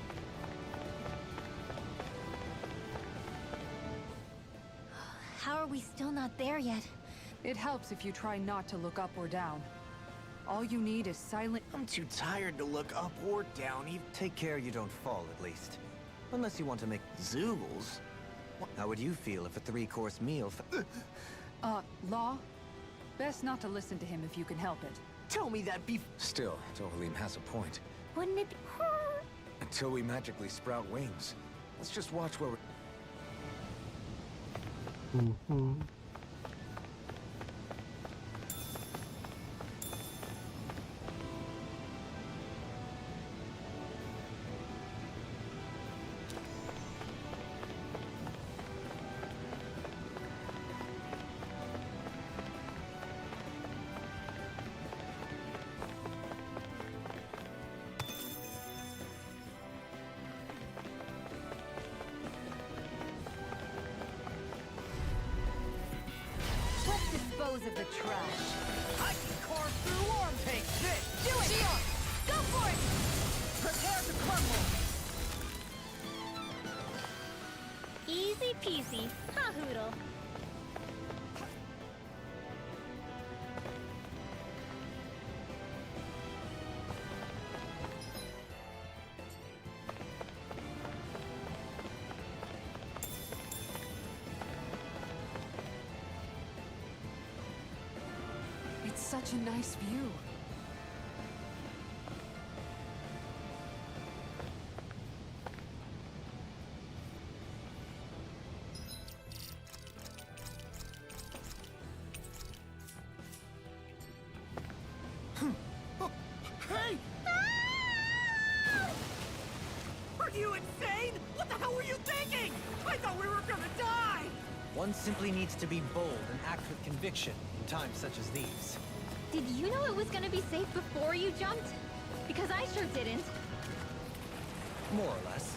How are we still not there yet? It helps if you try not to look up or down. All you need is silent... I'm too tired to look up or down. Even Take care you don't fall, at least. Unless you want to make... Zoogles. How would you feel if a 3-course meal... Law? Best not to listen to him if you can help it. Tell me that Still, Dohalim has a point. Wouldn't it be... Until we magically sprout wings, let's just watch where we're... Ujú. Let's dispose of the trash. I can carve through or take this. Do it! Xion, go for it! Prepare to crumble. Easy peasy. Ha hoodle. It's such a nice view. Hey! Are you insane? What the hell were you thinking? I thought we were gonna die! One simply needs to be bold and act with conviction in times such as these. Did you know it was gonna be safe before you jumped? Because I sure didn't. More or less.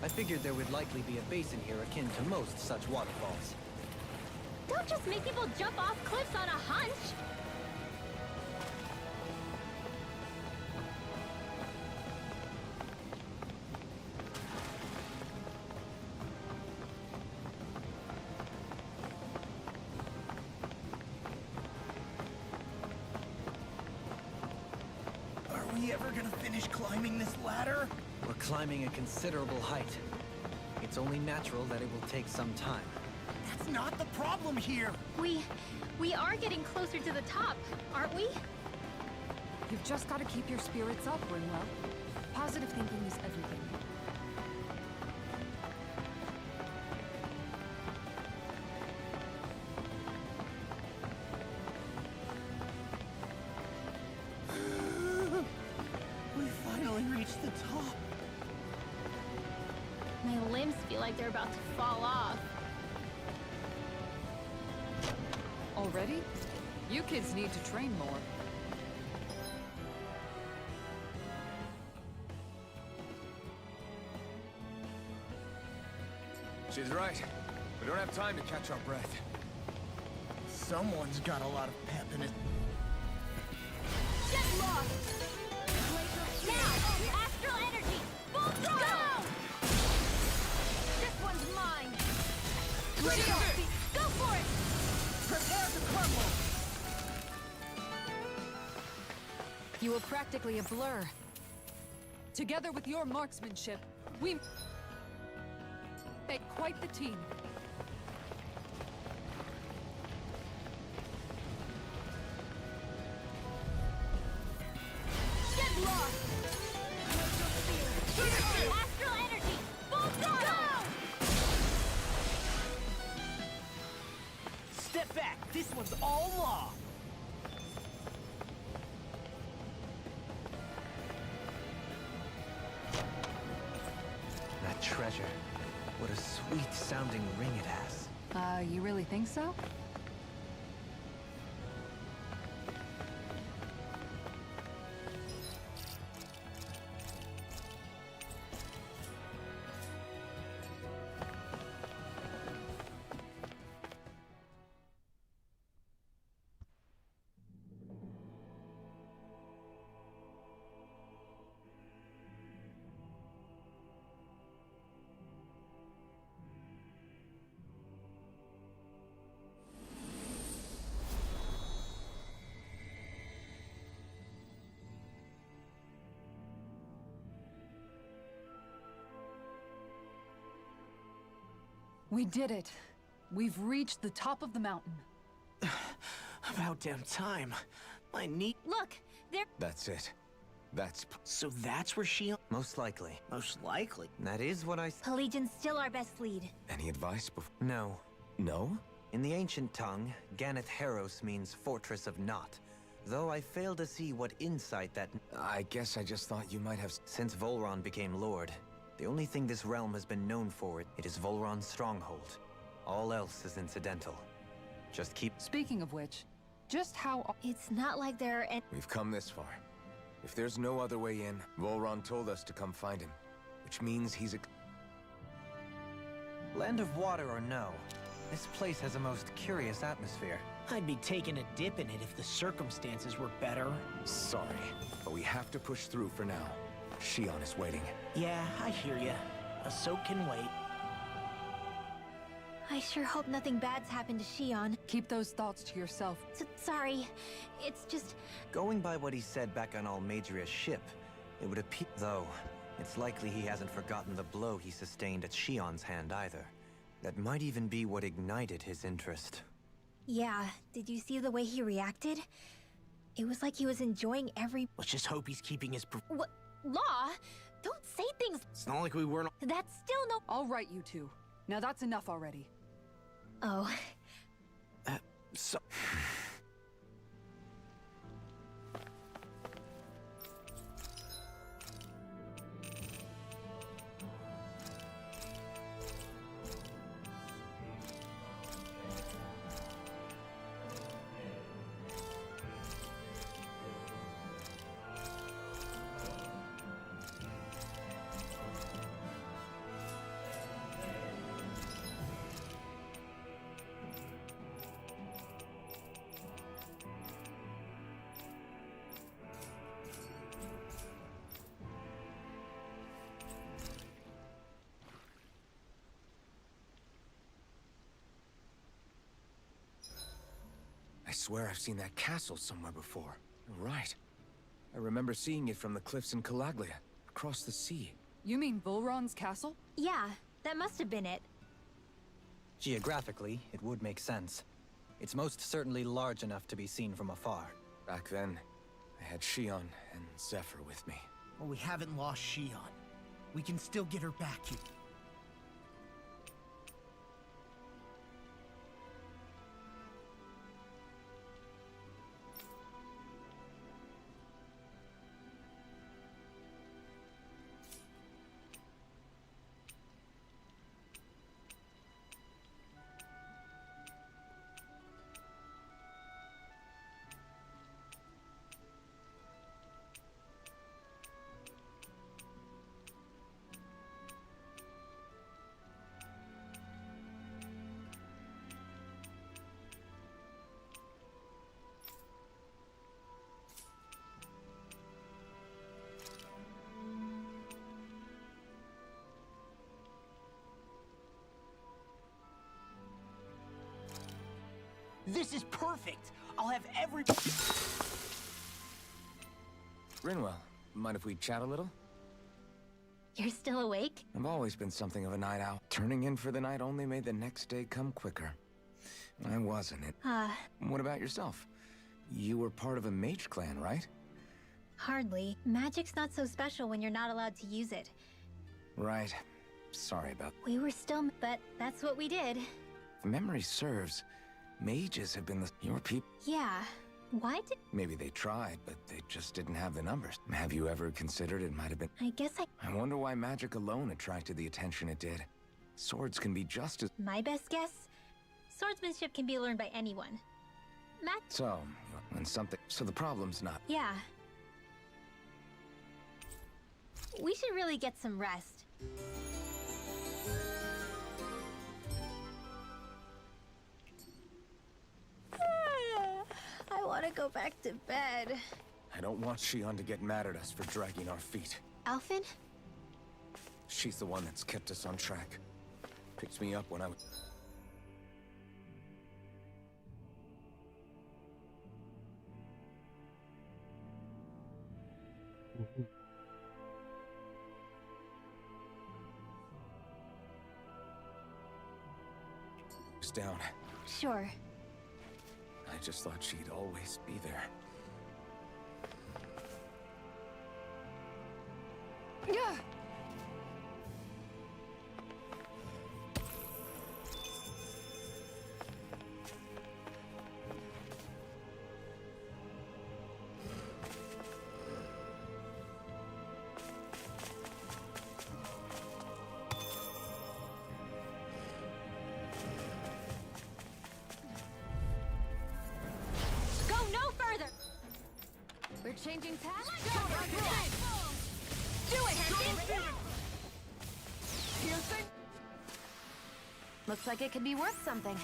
I figured there would likely be a basin here akin to most such waterfalls. Don't just make people jump off cliffs on a hunch. Are we ever gonna finish climbing this ladder? We're climbing a considerable height. It's only natural that it will take some time. That's not the problem here. We are getting closer to the top, aren't we? You've just got to keep your spirits up, Ringwell. Positive thinking is everything. We finally reached the top. My limbs feel like they're about to fall off. Already? You kids need to train more. She's right. We don't have time to catch our breath. Someone's got a lot of pep in it. Go for it! Prepare to crumble! You were practically a blur. Together with your marksmanship, we make quite the team. Get lost! Astral energy! Full throttle! Step back! This one's all law! That treasure. What a sweet-sounding ring it has. You really think so? We did it. We've reached the top of the mountain. About damn time. My knee. Look, there. That's it. That's... So that's where she. Most likely. Most likely. That is what I... Legion's still our best lead. Any advice before... No. No? In the ancient tongue, Ganeth Heros means Fortress of Naught. Though I fail to see what insight that... I guess I just thought you might have... Since Volron became Lord, the only thing this realm has been known for, it is Volron's stronghold. All else is incidental. Just keep... Speaking of which, just how... It's not like there are any... We've come this far. If there's no other way in, Volron told us to come find him. Which means he's... Land of water or no, this place has a most curious atmosphere. I'd be taking a dip in it if the circumstances were better. Sorry, but we have to push through for now. Shion is waiting. Yeah, I hear ya. A soak can wait. I sure hope nothing bad's happened to Shion. Keep those thoughts to yourself. Sorry. It's just... Going by what he said back on Almadria's ship, it would appear... Though, it's likely he hasn't forgotten the blow he sustained at Shion's hand either. That might even be what ignited his interest. Yeah, did you see the way he reacted? It was like he was enjoying every... Let's just hope he's keeping his... What? Law? Don't say things... It's not like we weren't... That's still no... All right, you two. Now that's enough already. Oh. So... I swear I've seen that castle somewhere before. You're right. I remember seeing it from the cliffs in Calaglia, across the sea. You mean Volron's castle? Yeah, that must have been it. Geographically, it would make sense. It's most certainly large enough to be seen from afar. Back then, I had Shion and Zephyr with me. Well, we haven't lost Shion. We can still get her back here. This is perfect. I'll have every... Rinwell, mind if we chat a little? You're still awake? I've always been something of a night owl. Turning in for the night only made the next day come quicker. I wasn't it. What about yourself? You were part of a mage clan, right? Hardly. Magic's not so special when you're not allowed to use it. Right. Sorry about... We were still... but that's what we did. If memory serves, mages have been your people. Yeah. Why did... Maybe they tried, but they just didn't have the numbers. Have you ever considered it might have been... I guess I wonder why magic alone attracted the attention it did. Swords can be just as... My best guess? Swordsmanship can be learned by anyone. So, when something... So the problem's not... Yeah. We should really get some rest. I want to go back to bed. I don't want Shion to get mad at us for dragging our feet. Alphen? She's the one that's kept us on track. Picked me up when I was... down. Sure. I just thought she'd always be there. Yeah. We're changing tack? Do it, Hempton! Piercing? Looks like it could be worth something.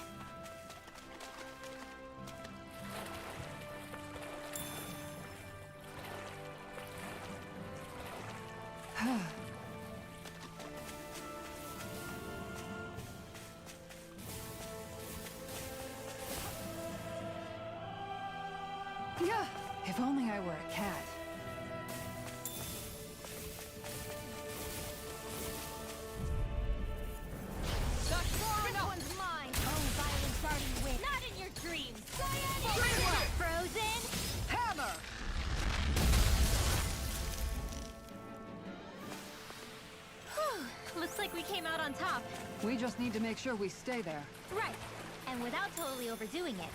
Yeah. If only I were a cat. This one's mine! Oh, violent guarding wind! Not in your dreams! Frozen! Hammer! Whew. Looks like we came out on top. We just need to make sure we stay there. Right. And without totally overdoing it.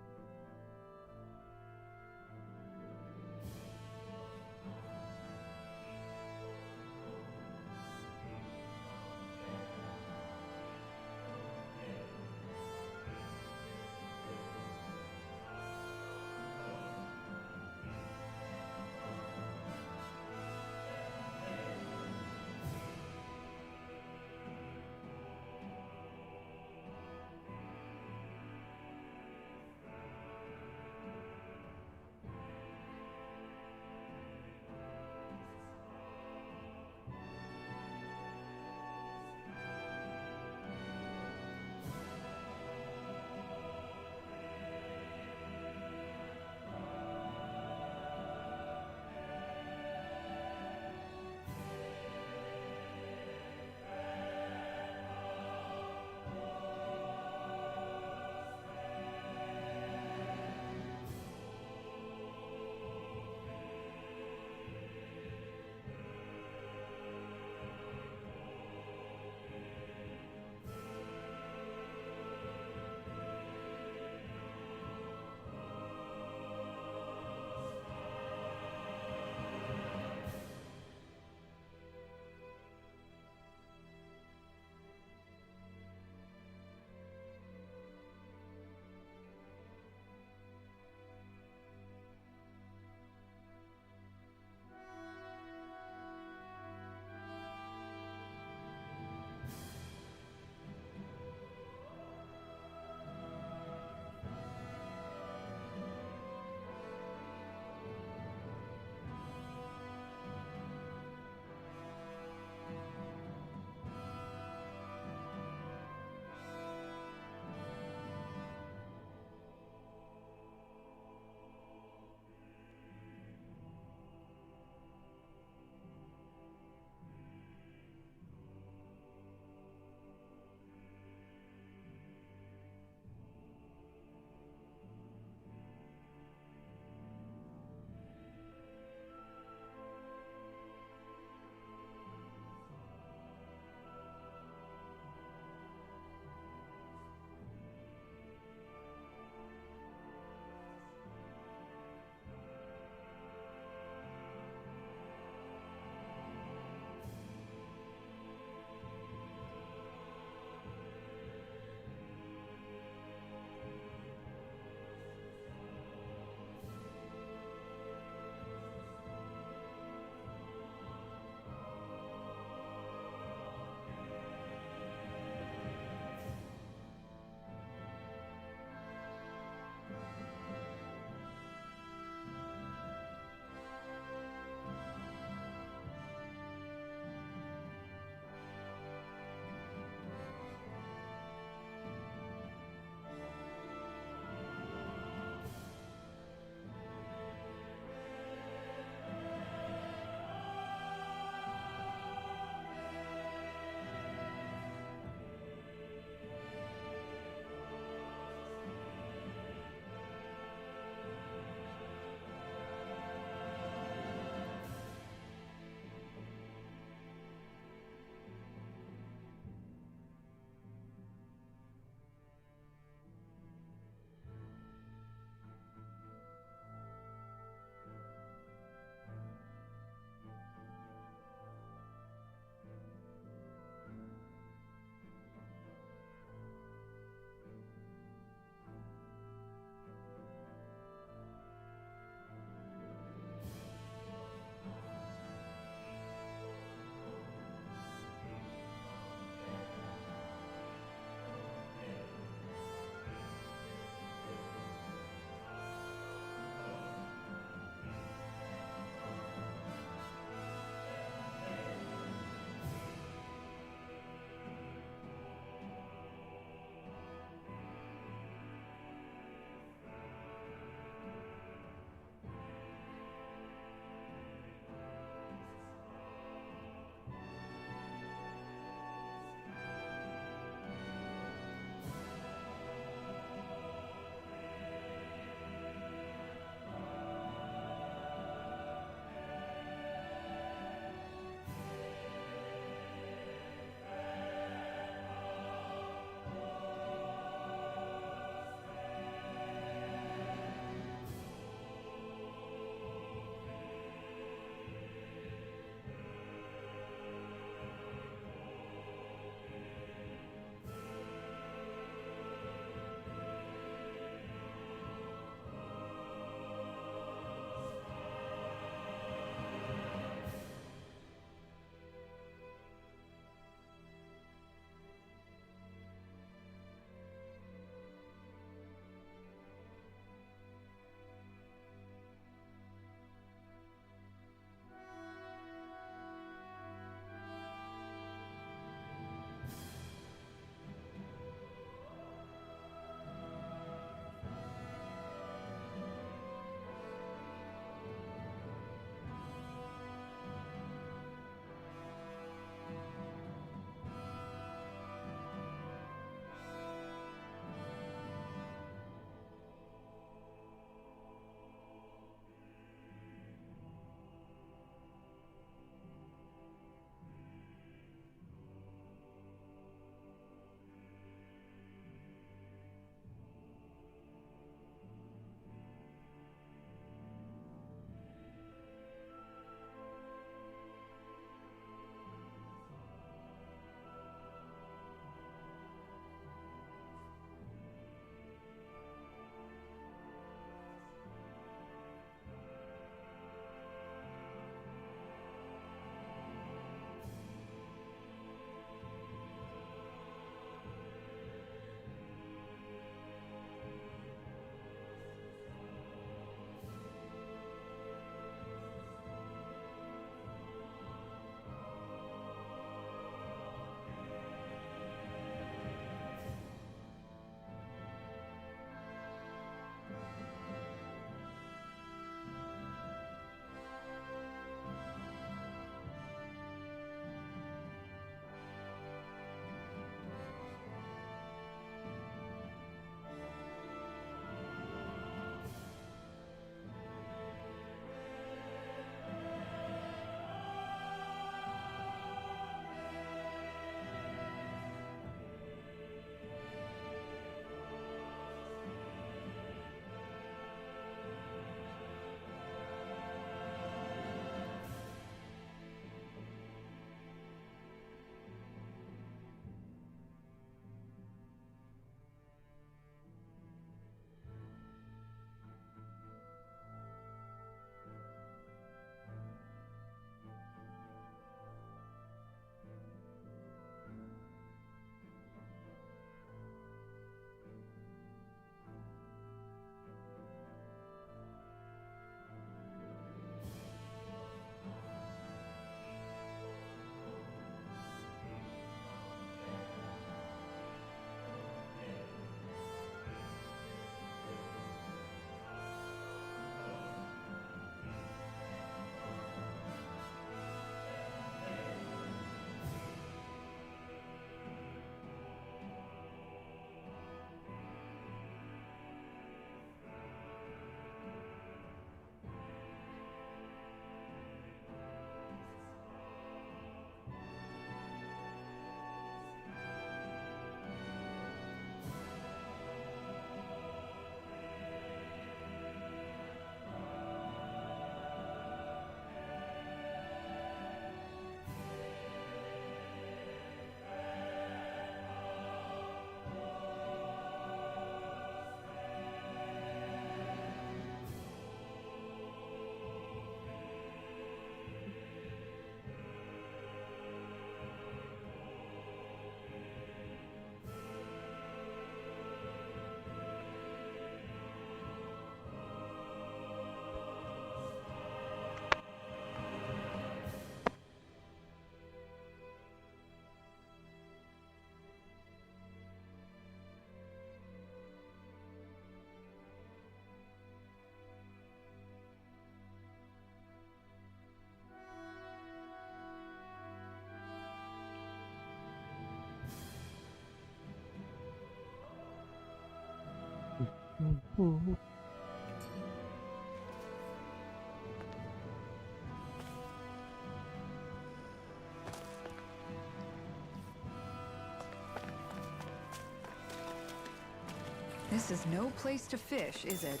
This is no place to fish, is it?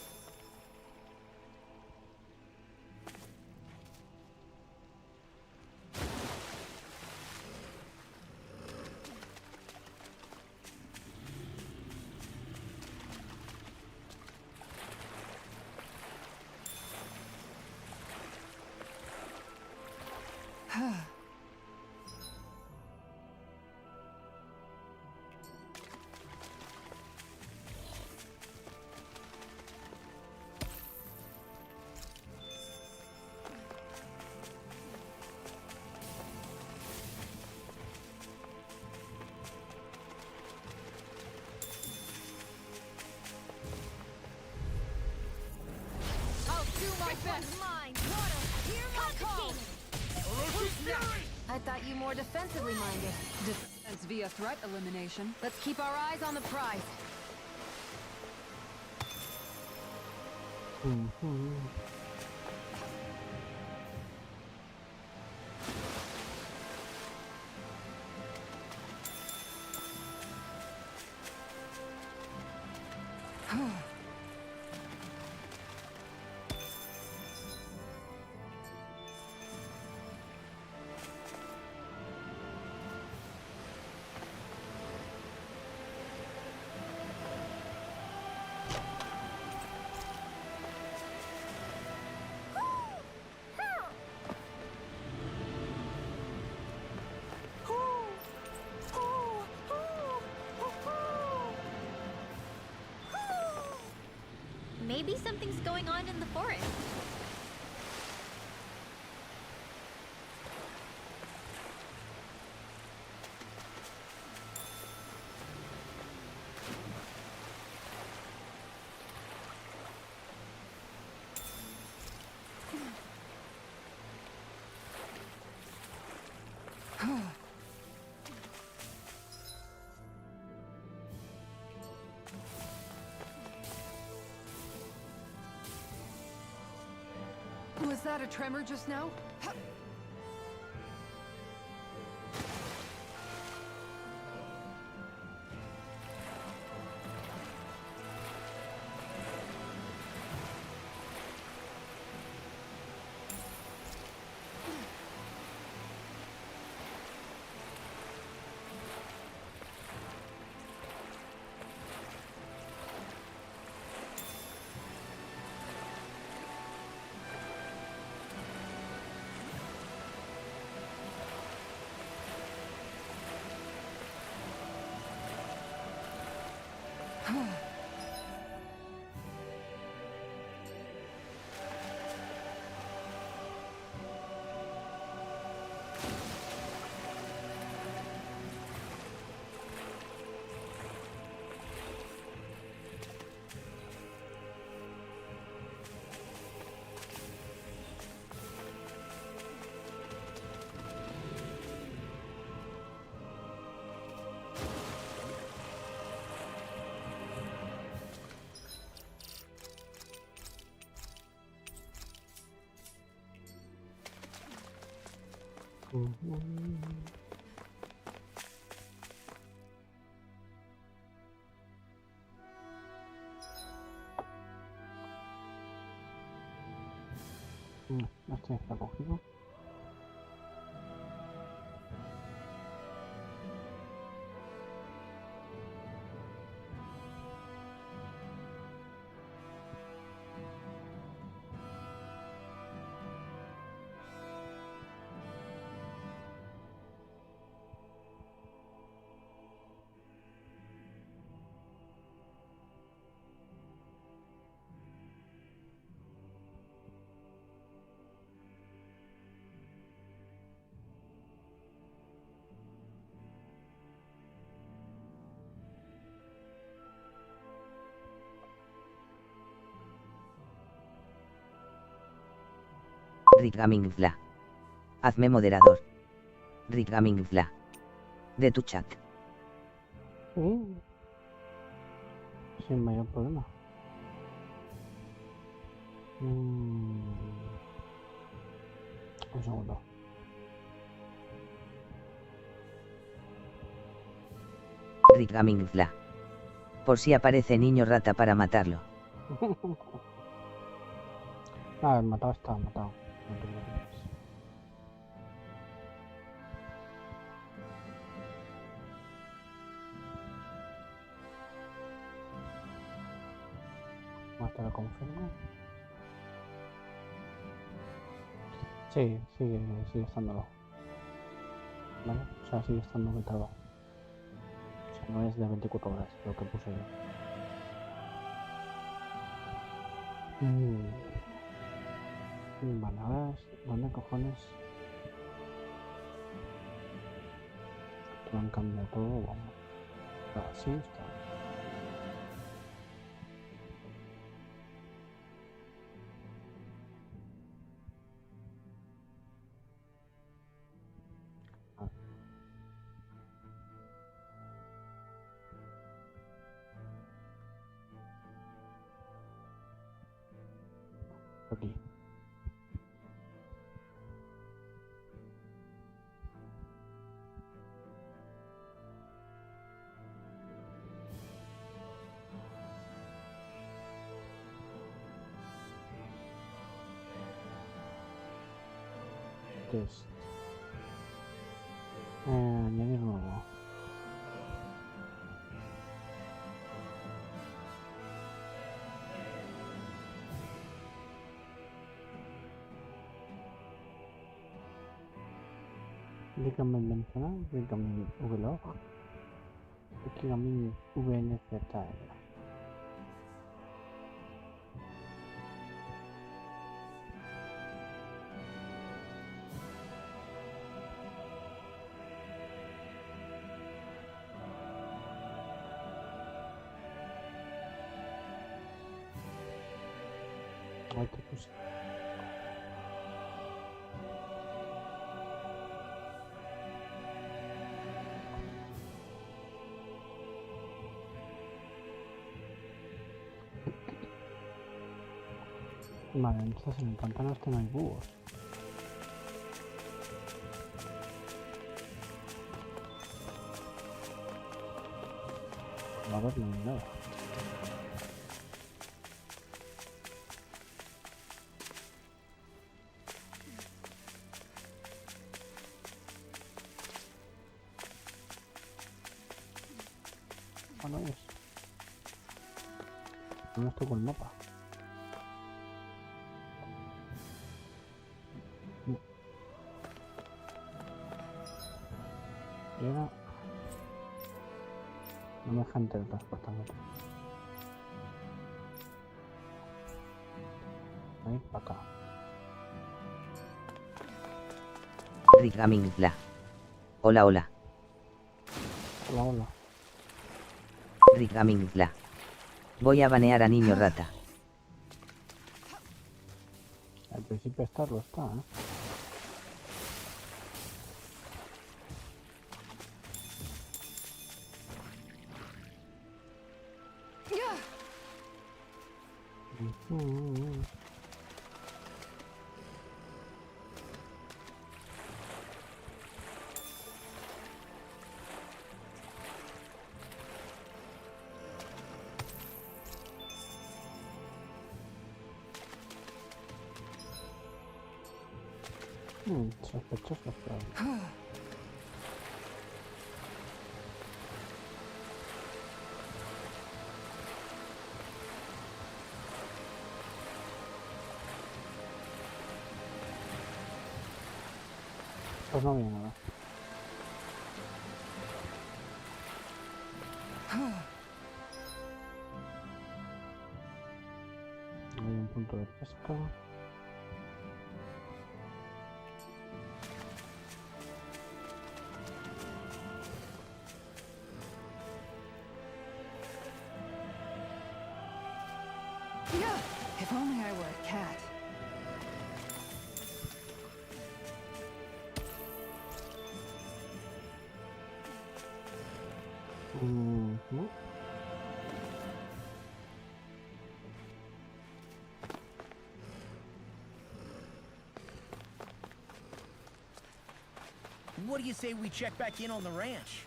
I thought you more defensively minded. Defense via threat elimination. Let's keep our eyes on the prize. Maybe something's going on in the forest. Was that a tremor just now? Este está cogido. Rigamingfla. Hazme moderador. Rigamingfla. De tu chat. Sí. Sin mayor problema. Un segundo. Rigamingla. Por si aparece niño rata para matarlo. Ah, el matado está matado. No te preocupes. ¿Te lo confirmo? Sí, sigue estándolo. ¿Vale? O sea, sigue estando vetado. O sea, no es de 24 horas lo que puse yo. Vale, ahora es... ¿Dónde cojones? Lo han cambiado todo, vamos. Así está. Aquí. Test. Añadir nuevo. Recommend mencionar, recommend vlog, recommend VNZ. Ahí te puse. Vale, entonces en el pantano este no hay búhos. A ver, no hay nada. No es. No estoy con el mapa. Y ahora no me dejan teletransportarme. Ahí para acá. Rigamingla. Hola, hola. Hola, hola. Rigamingla. Voy a banear a niño rata. Al principio estarlo está, ¿eh? Sospechoso, pero... Pues no había nada. Hay un punto de pesca. If only I were a cat. ¿No? What do you say we check back in on the ranch?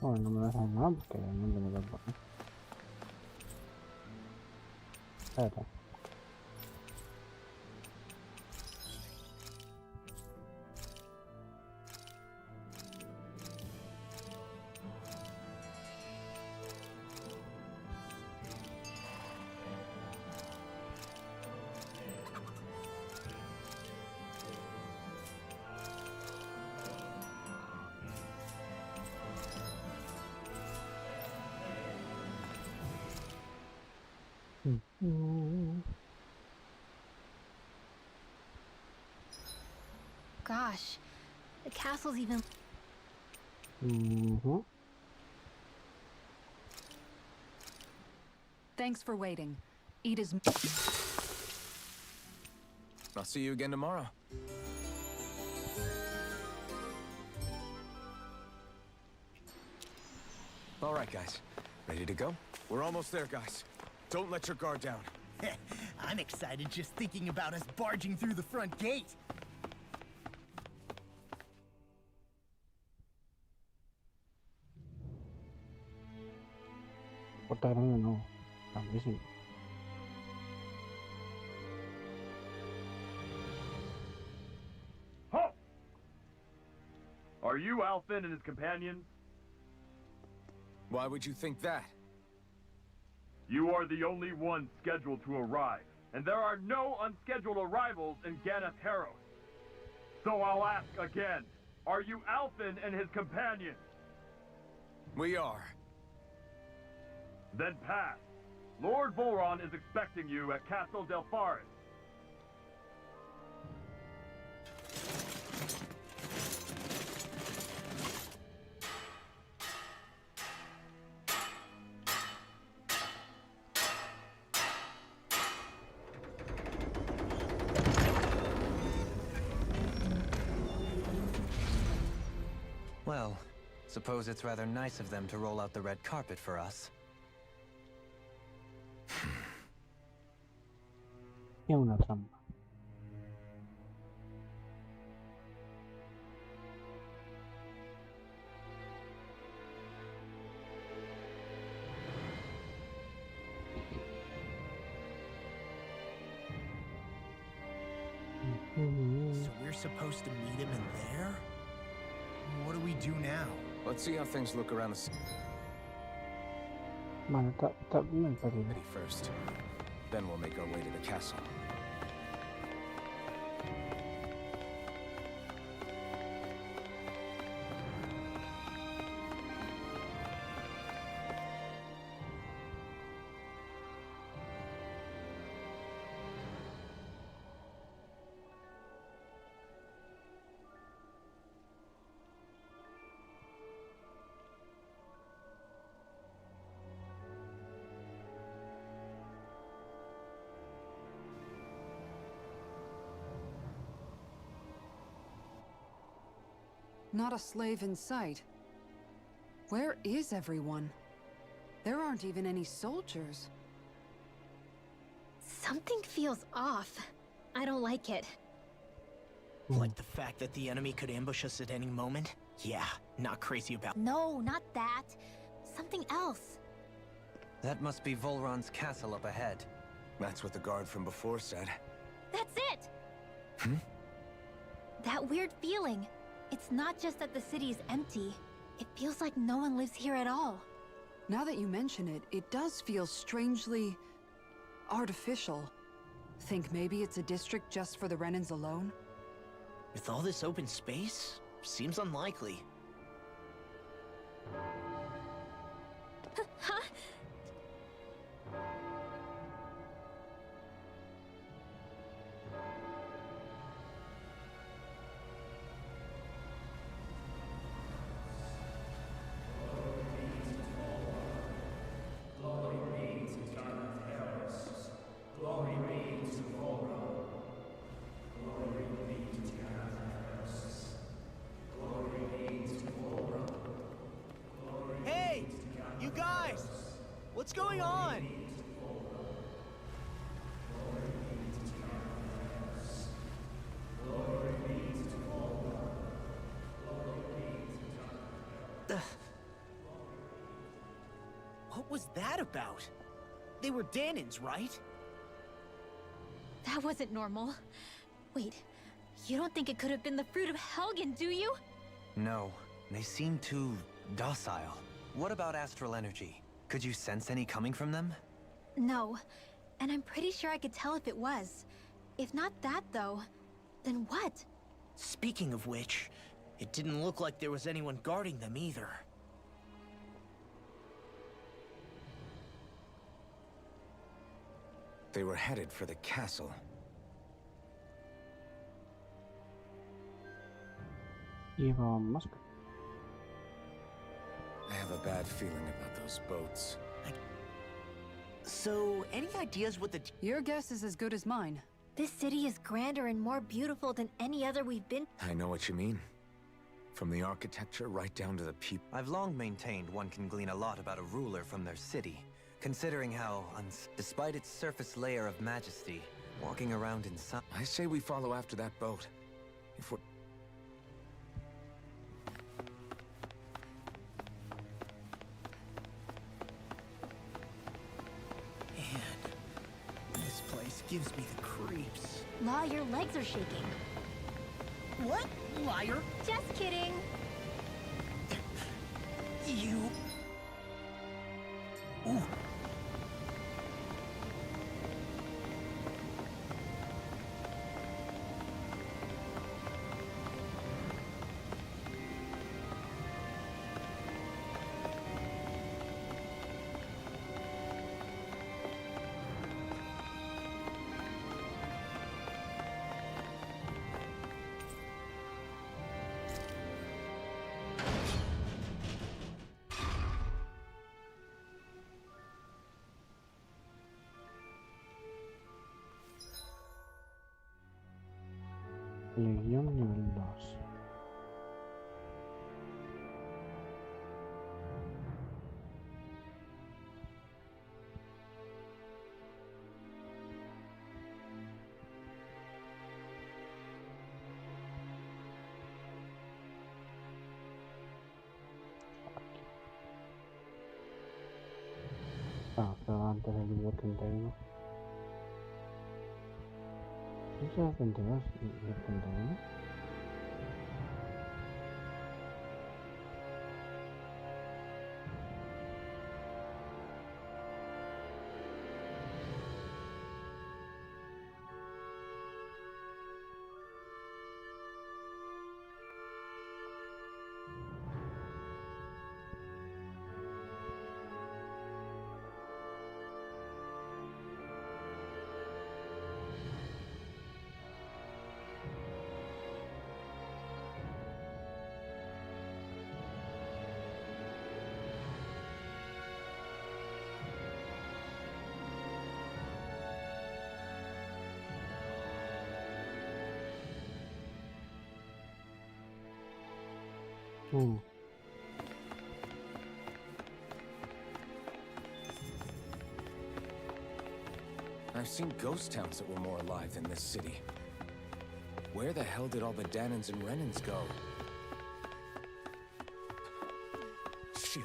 Bueno, no me dejan nada porque no me lo pongo. Espérate. Gosh, the castle's even... Thanks for waiting. Eat I'll see you again tomorrow. All right, guys. Ready to go? We're almost there, guys. Don't let your guard down. I'm excited just thinking about us barging through the front gate. Puerta grande no. Grandísimo. Halt! Are you Alfin and his companions? Why would you think that? You are the only one scheduled to arrive, and there are no unscheduled arrivals in Ganateros. So I'll ask again, are you Alfin and his companions? We are. Then pass. Lord Volron is expecting you at Castle Del Faris. Well, suppose it's rather nice of them to roll out the red carpet for us. Y una trampa. So we're supposed to meet him in there? What do we do now? Let's see how things look around the Vale, está bien perdido. city first. Then we'll make our way to the castle. Not a slave in sight. Where is everyone? There aren't even any soldiers. Something feels off. I don't like it. Like the fact that the enemy could ambush us at any moment? Yeah, not crazy about... No, not that. Something else. That must be Volron's castle up ahead. That's what the guard from before said. That's it! Hmm? That weird feeling. It's not just that the city is empty. It feels like no one lives here at all. Now that you mention it, it does feel strangely... artificial. Think maybe it's a district just for the Renans alone? With all this open space? Seems unlikely. Huh? Hey! You guys! What's going on? What was that about? They were Danins, right? That wasn't normal. Wait, you don't think it could have been the fruit of Helgen, do you? No, they seem too docile. What about astral energy? Could you sense any coming from them? No, and I'm pretty sure I could tell if it was. If not that, though, then what? Speaking of which, it didn't look like there was anyone guarding them either. They were headed for the castle. Elon Musk. I have a bad feeling about those boats. So, any ideas what the... Your guess is as good as mine. This city is grander and more beautiful than any other we've been. I know what you mean. From the architecture right down to the people. I've long maintained one can glean a lot about a ruler from their city, considering how, despite its surface layer of majesty, walking around in sun... I say we follow after that boat. If we're... Man, this place gives me the creeps. Law, your legs are shaking. What? Liar? Just kidding. You... Ooh. Legión nivel 2. Ah, pero antes del nivel 31. ¿Eso es 32 y el 31? I've seen ghost towns that were more alive than this city. Where the hell did all the Danins and Renans go? Shion.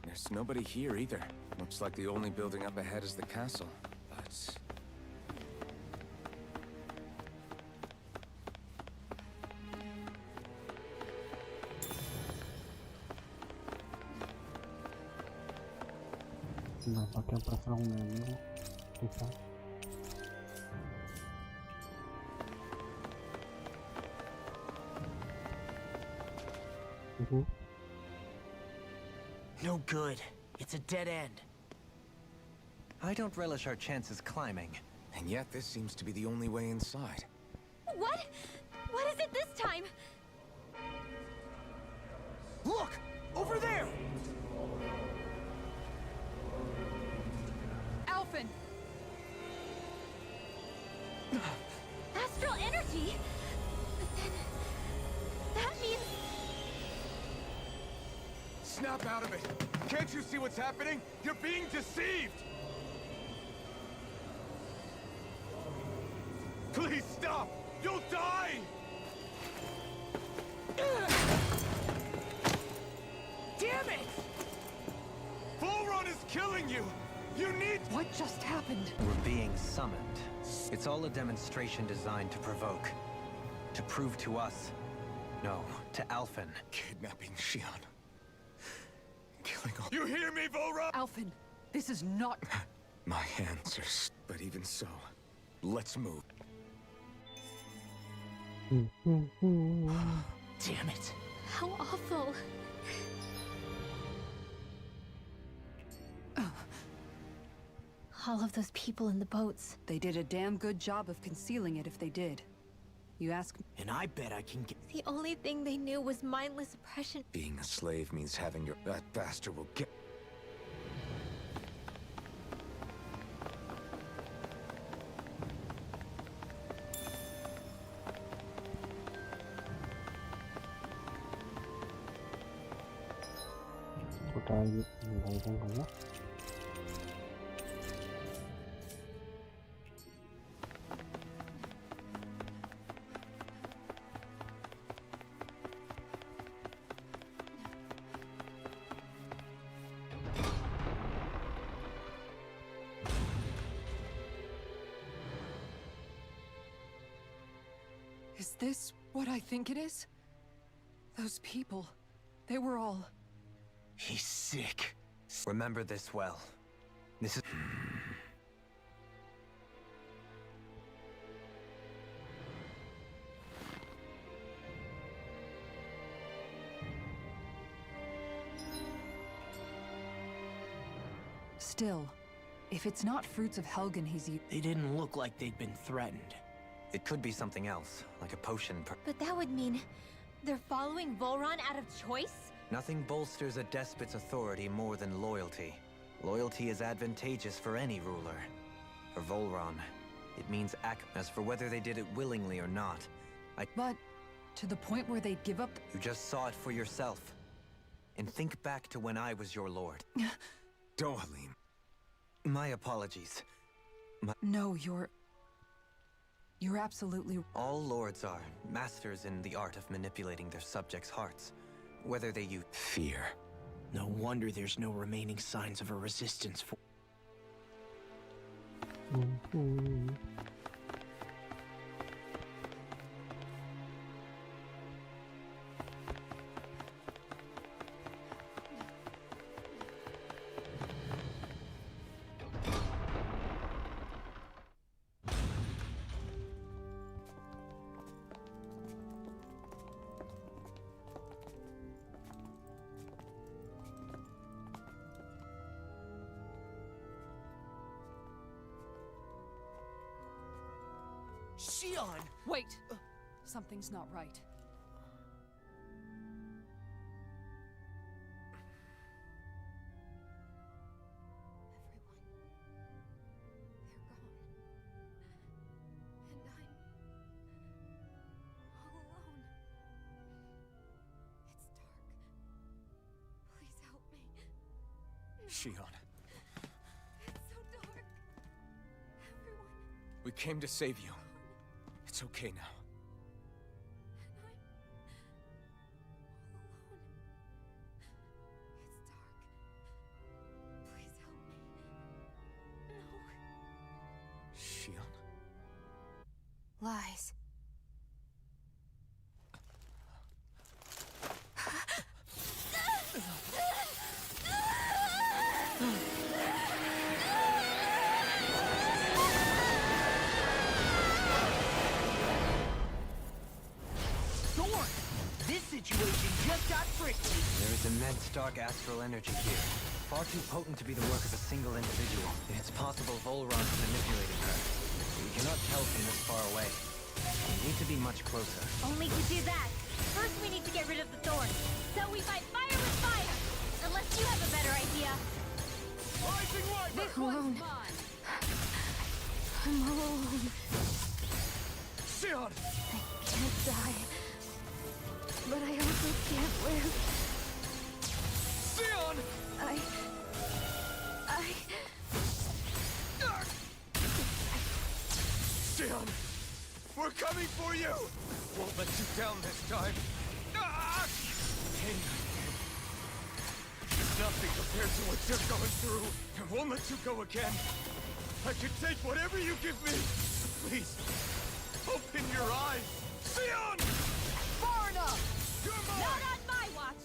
There's nobody here either. Looks like the only building up ahead is the castle, but... No, ¿para qué aparecer algún enemigo? Quizás. No good. It's a dead end. I don't relish our chances climbing. And yet this seems to be the only way inside. What? What is it this time? Look! Over there! Alphen! Astral energy? But then... that means... Snap out of it! Can't you see what's happening? You're being deceived! Please stop! You'll die! Damn it! Volron is killing you! You need... What just happened? We're being summoned. It's all a demonstration designed to provoke. To prove to us... No, to Alphen. Kidnapping Shion. Killing all... You hear me, Volron? Alphen, this is not... My hands are... But even so, let's move. Damn it. How awful. All of those people in the boats. They did a damn good job of concealing it if they did. You ask me? And I bet I can get... The only thing they knew was mindless oppression. Being a slave means having your... That bastard will get... Is this what I think it is? Those people, they were all... He's sick. Remember this well. This is... Still, if it's not fruits of Helgen he's eating... They didn't look like they'd been threatened. It could be something else, like a potion But that would mean they're following Volron out of choice? Nothing bolsters a despot's authority more than loyalty. Loyalty is advantageous for any ruler. For Volron, it means act. As for whether they did it willingly or not, But, to the point where they'd give up... You just saw it for yourself. And think back to when I was your lord. Dohalim. My apologies. No, You're absolutely... All lords are masters in the art of manipulating their subjects' hearts. Whether they use... Fear. No wonder there's no remaining signs of a resistance for... Shion! Wait! Something's not right. Shion. It's so dark. Everyone. We came to save you. It's okay now. Shion? Lies. Immense dark astral energy here. Far too potent to be the work of a single individual. It's possible Volron's manipulating her. We cannot tell from this far away. We need to be much closer. Only to do that, first we need to get rid of the thorns. So we fight fire with fire! Unless you have a better idea. This one's mine! I'm alone. Sion! I can't die. But I also can't live. Sion! Sion! We're coming for you! Won't let you down this time. Ah! Pain. Nothing compared to what you're going through. I won't let you go again. I can take whatever you give me. Please, open your eyes. Sion! Far enough! You're mine! Not on my watch!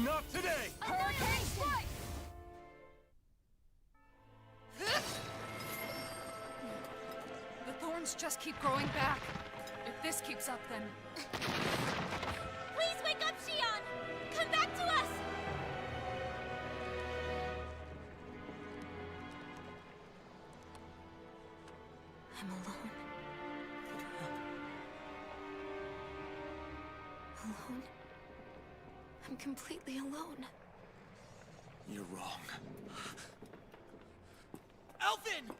Not today! Hurricane strike! The thorns just keep growing back. If this keeps up, then... Please wake up, Xion! Come back to us! I'm alone. Alone? I'm completely alone. You're wrong. Elfin!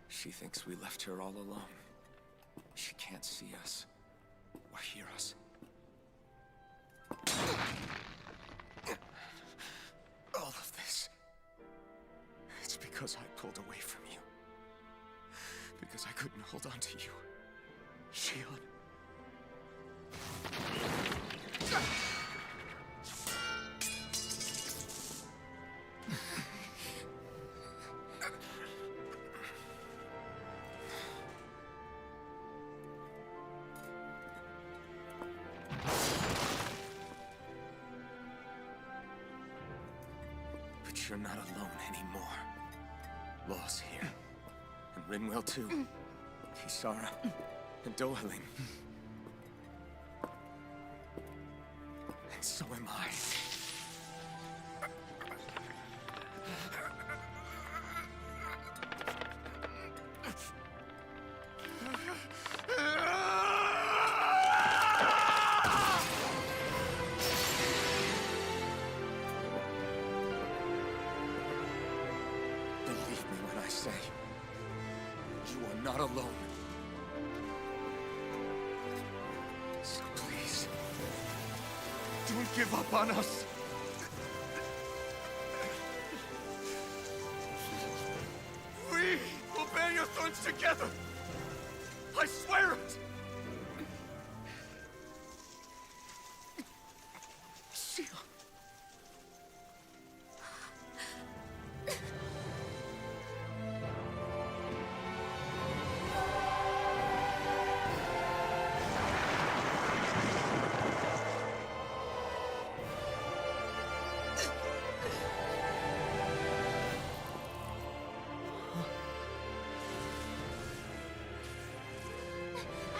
She thinks we left her all alone. She can't see us or hear us. All of this, it's because I pulled away from you. Because I couldn't hold on to you. Xion. But you're not alone anymore. Law's here. And Rinwell too. Kisara. And Dohaling. And so am I. Believe me when I say, you are not alone. So please, don't give up on us. We will bear your thorns together. I swear it. Xion.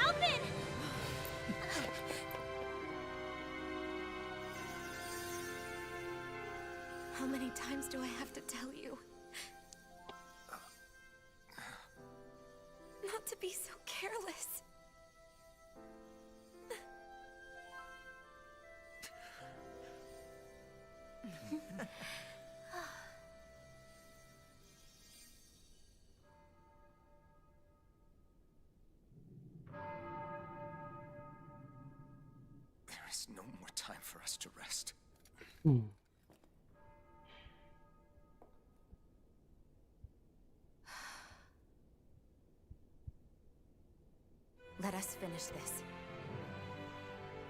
Alvin! How many times do I have to tell you? Not to be so careless. There is no more time for us to rest. Let us finish this.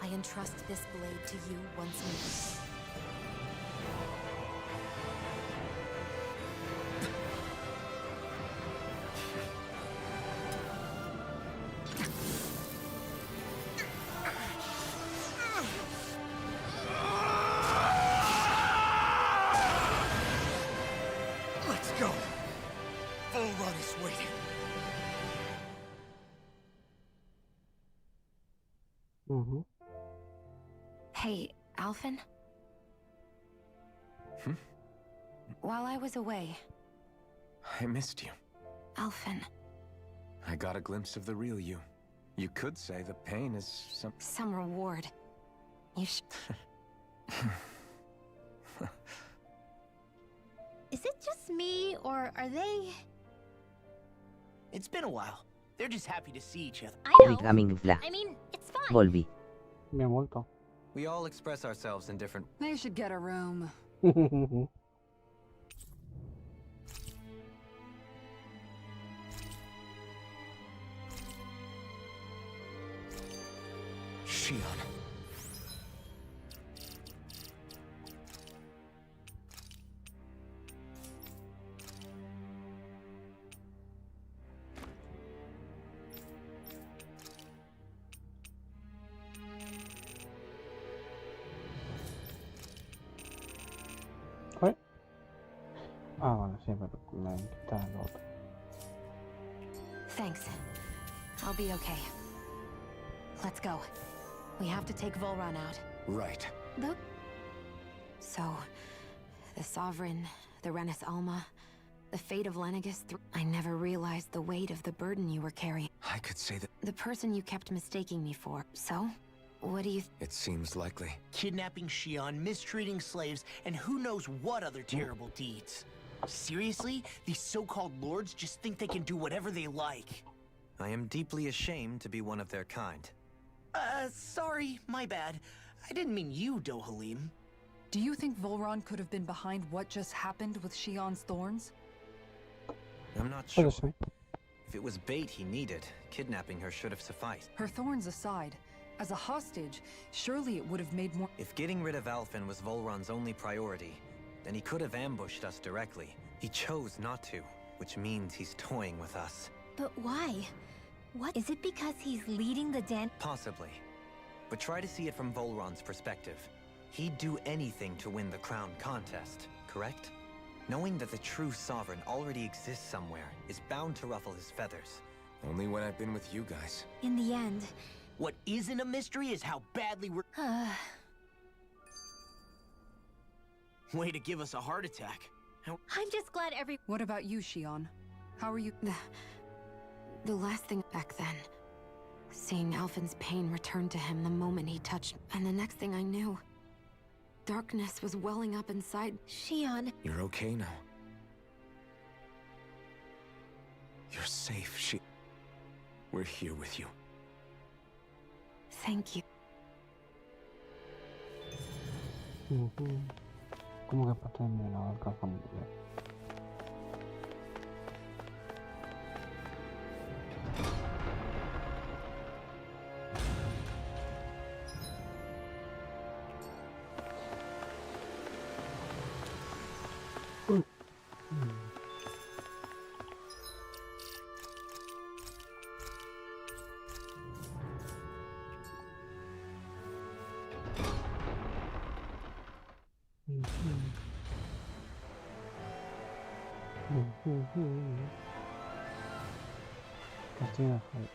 I entrust this blade to you once more. Let's go. Volrun is waiting. Hey, Alphen? While I was away, I missed you. Alphen, I got a glimpse of the real you. You could say the pain is some reward. You Is it just me, or are they... It's been a while. They're just happy to see each other. I know. Gamingfla. I mean, it's fine. Volví. Me he vuelto. We all express ourselves in different... They should get a room. Shion. ¿Oye? Ah, vale, sí, pero me quita el otro. Thanks. I'll be okay. Let's go. We have to take Volron out. Right. So, the Sovereign, the Renis Alma, the fate of Lenegus. I never realized the weight of the burden you were carrying. I could say that The person you kept mistaking me for. So, what do you... it seems likely. Kidnapping Shion, mistreating slaves, and who knows what other terrible deeds. Seriously? These so-called lords just think they can do whatever they like. I am deeply ashamed to be one of their kind. Sorry, my bad. I didn't mean you, Dohalim. Do you think Volron could have been behind what just happened with Shion's thorns? I'm not sure. Puede ser. If it was bait he needed, kidnapping her should have sufficed. Her thorns aside, as a hostage, surely it would have made more... If getting rid of Alphen was Volron's only priority, then he could have ambushed us directly. He chose not to, which means he's toying with us. But why? What? Is it because he's leading the dance? Possibly. But try to see it from Volron's perspective. He'd do anything to win the crown contest, correct? Knowing that the true sovereign already exists somewhere is bound to ruffle his feathers. Only when I've been with you guys. In the end... What isn't a mystery is how badly we're... Way to give us a heart attack. I'm just glad every... What about you, Shion? How are you... The last thing back then, seeing Alphen's pain return to him the moment he touched, and the next thing I knew, darkness was welling up inside. Shion... You're okay now. You're safe, We're here with you. Thank you. ¿Cómo que parte de mí no alcanza muy bien? Castillo de Hades.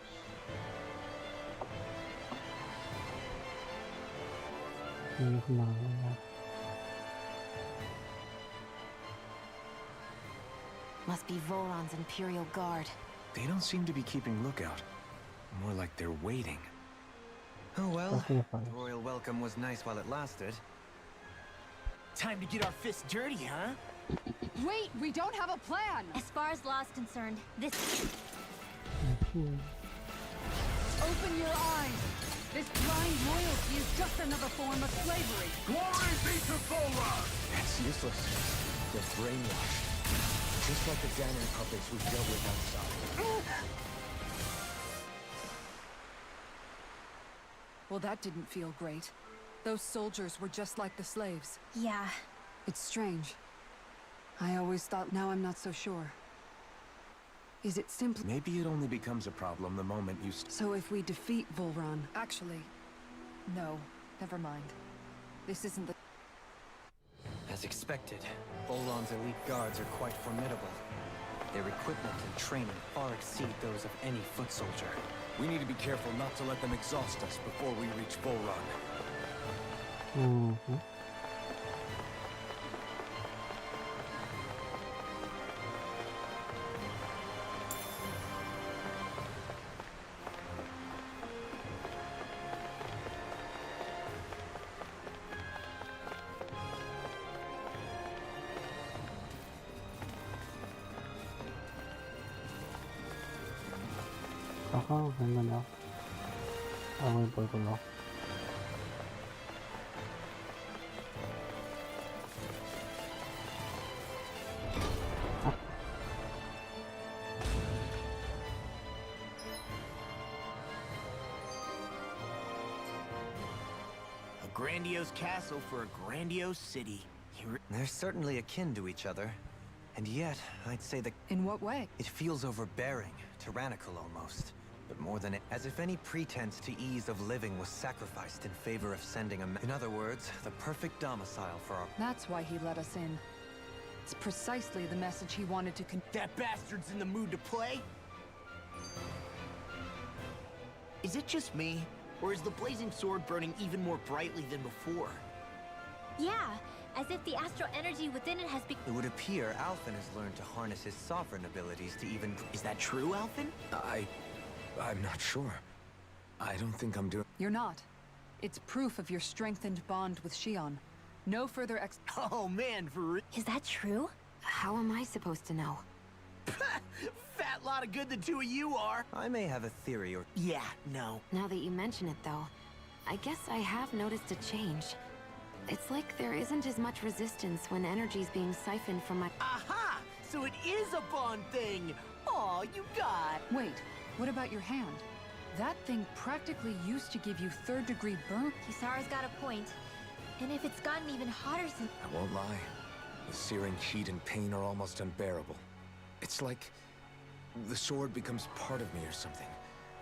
Must be Volron's Imperial Guard. They don't seem to be keeping lookout. More like they're waiting. Oh well, Castillo de the Hades. royal welcome was nice while it lasted. Time to get our fists dirty, huh? Wait, we don't have a plan! As far as law's concerned, this... Open your eyes! This blind loyalty is just another form of slavery. Glory be to Volron! It's useless. They're brainwashed. Just like the damning puppets we've dealt with outside. Well, that didn't feel great. Those soldiers were just like the slaves. Yeah. It's strange. I always thought, now I'm not so sure. Is it simply... Maybe it only becomes a problem the moment you So if we defeat Volron... Actually, no. Never mind. This isn't the... As expected, Volron's elite guards are quite formidable. Their equipment and training far exceed those of any foot soldier. We need to be careful not to let them exhaust us before we reach Volron. Ajá, me he engañado. Ah, voy por otro lado. A grandiose castle for a grandiose city. They're certainly akin to each other. And yet, I'd say that In what way? it feels overbearing, tyrannical almost. But more than it, as if any pretense to ease of living was sacrificed in favor of sending a in other words, the perfect domicile for our... That's why he let us in. It's precisely the message he wanted to That bastard's in the mood to play? Is it just me? Or is the blazing sword burning even more brightly than before? Yeah, as if the astral energy within it has been. It would appear Alphen has learned to harness his sovereign abilities to even... Is that true, Alphen? I'm not sure. I don't think I'm doing... You're not. It's proof of your strengthened bond with Shion. No further Oh man, for real? Is that true? How am I supposed to know? Fat lot of good the two of you are. I may have a theory or... Yeah, no. Now that you mention it, though, I guess I have noticed a change. It's like there isn't as much resistance when energy's being siphoned from my... Aha! So it is a bond thing! Aw, you got... Wait, what about your hand? That thing practically used to give you third-degree burn. Kisara's got a point. And if it's gotten even hotter since... I won't lie. The searing heat and pain are almost unbearable. It's like the sword becomes part of me or something.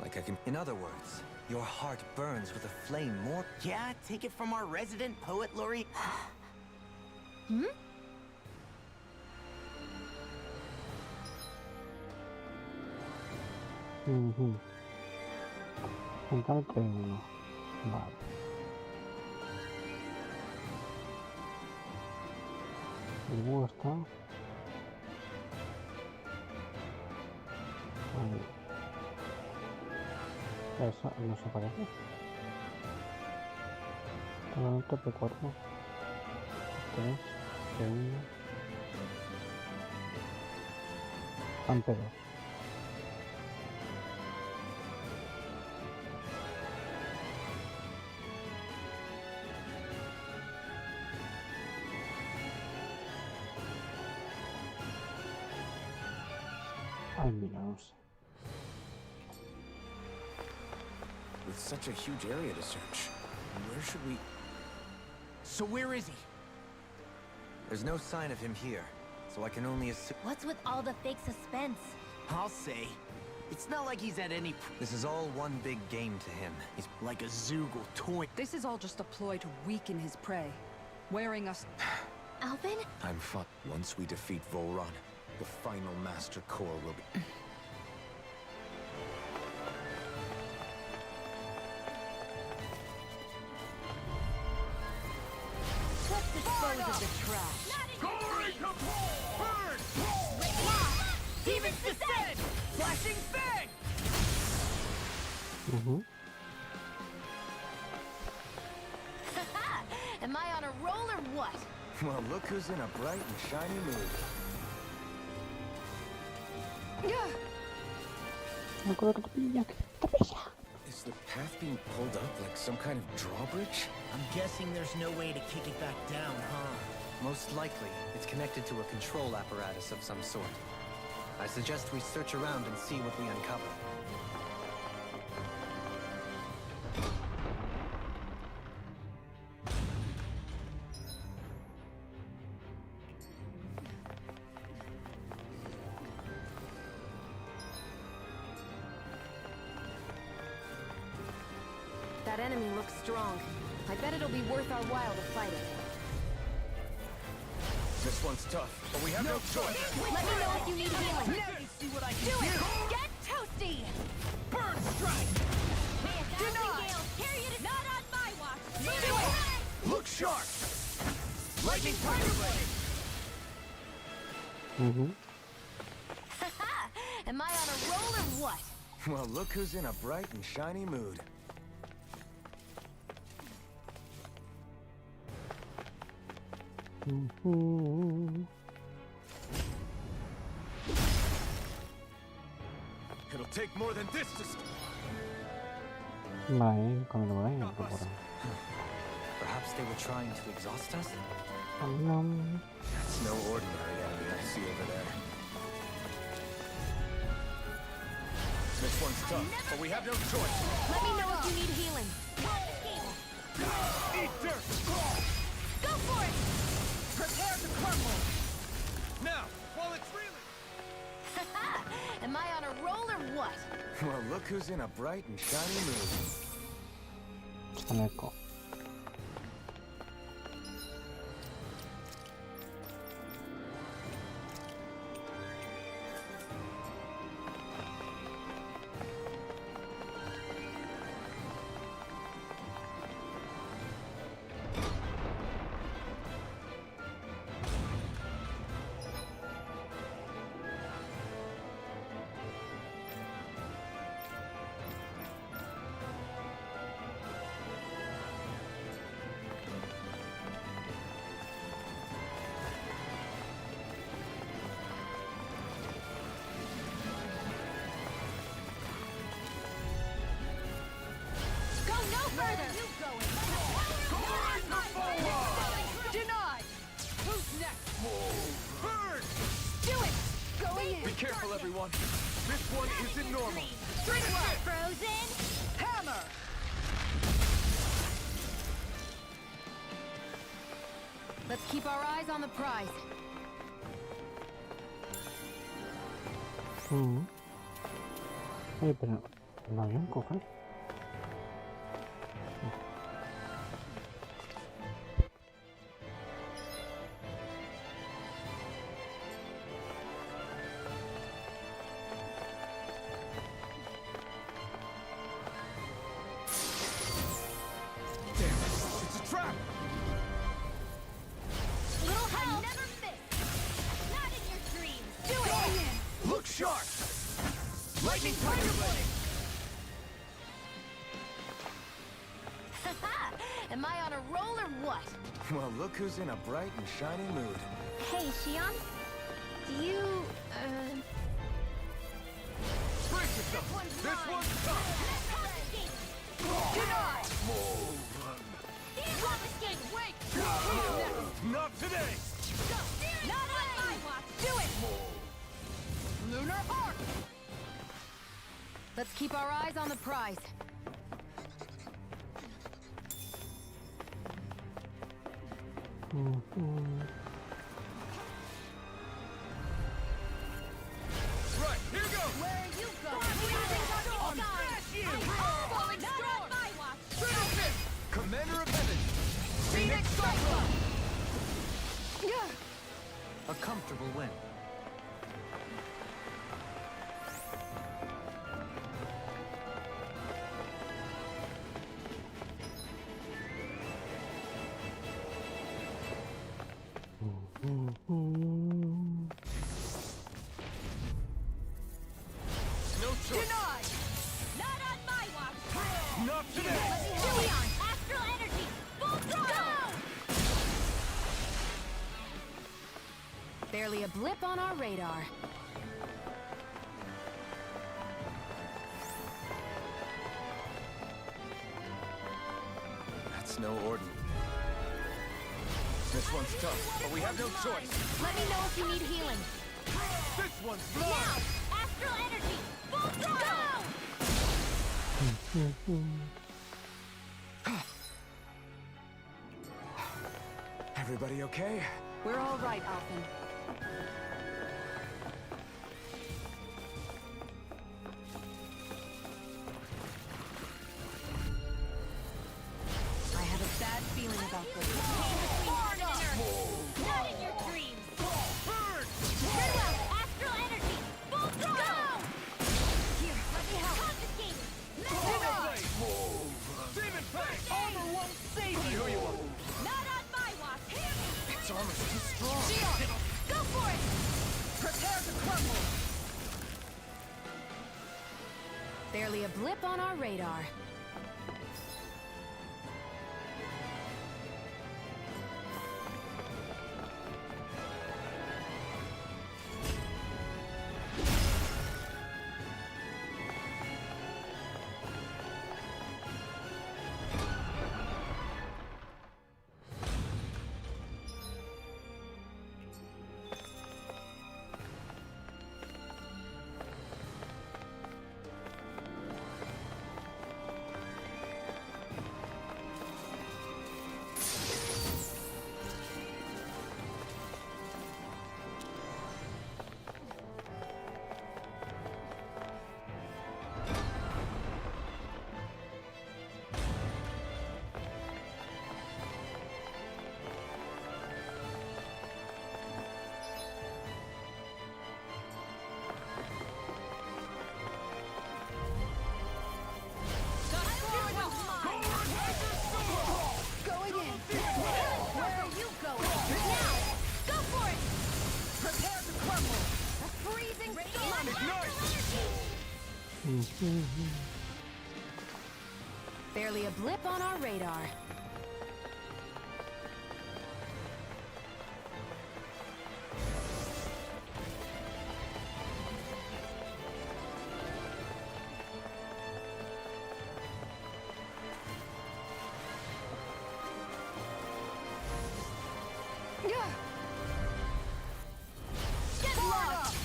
Like I can... In other words, your heart burns with a flame more... Yeah, take it from our resident poet laureate. Hmm? Juntar que uno. Vale. El búho está. Ahí. Eso no se parece. Totalmente P4. 3, P1. P2. Ay, mira, no sé. With such a huge area to search, where should we... So where is he? There's no sign of him here, so I can only assume... What's with all the fake suspense? I'll say. It's not like he's at any... This is all one big game to him. He's like a Zoogle toy. This is all just a ploy to weaken his prey. Wearing us... Alvin? I'm fine. Once we defeat Volron, the final Master Core will be... Let's dispose of the trash. Glory to Paul! Burn! Demons descend! Flashing fang! Am I on a roll or what? Well, look who's in a bright and shiny mood. Is the path being pulled up like some kind of drawbridge? I'm guessing there's no way to kick it back down, huh? Most likely, it's connected to a control apparatus of some sort. I suggest we search around and see what we uncover. That enemy looks strong. I bet it'll be worth our while to fight it. This one's tough, but we have no choice. Let me know if you need healing. Now you see what I can Do do! it! Get toasty! Burn strike! May a thousand gales carry you to... Not on my watch! Do it! Look sharp! Lightning Tiger Blade! Am I on a roll or what? Well, look who's in a bright and shiny mood. It'll take more than this to stop. Vale, con el por ahí, por ahí. Perhaps they were trying to exhaust us? No. That's no ordinary enemy I see over there. This one's tough, but we have no choice. Let me know if you need healing. Eat dirt! Go for it! Prepare to crumble! Now, while it's reeling! Am I on a roll or what? Well, look who's in a bright and shiny mood. Está en el eco. Further! You going? Denied! Who's next? Burn! Do it! Going in! Be careful, everyone. This one isn't normal. Frozen? Hammer! Let's keep our eyes on the prize. Oye, pero no había un cofre. It's a trap! Little help! Never miss! Not in your dreams! Do it! Look sharp! Lightning Tiger Blade! Am I on a roll or what? Well, look who's in a bright and shiny mood. Hey, Shion? Do you, Brace yourself! This one's tough! Denied! Wait! Not today! Not on my watch! Do it! Lunar Arc! Let's keep our eyes on the prize. Right, here goes! Where are you going? I'll smash you! Falling storm! My watch! Commander of Heaven! Phoenix Cyclone! A comfortable win. No choice! Denied! Not on my watch! Not today! Leon! Astral energy! Full throttle! Barely a blip on our radar. That's no ordinary. This one's tough, but we have no choice. Let me know if you need healing. This one's Now! mine! Astral energy! Full throttle! Everybody okay? We're all right, Alphen. I have a bad feeling about this. Not in your dreams! Burn! Farewell! Astral energy! Full throttle! Here, let me help. Confiscate! Blade! Demon Fang! Armor won't save Who you are? Not on my watch! Its armor's too strong. Go for it! Prepare to crumble! Barely a blip on our radar. Barely a blip on our radar. Get lost!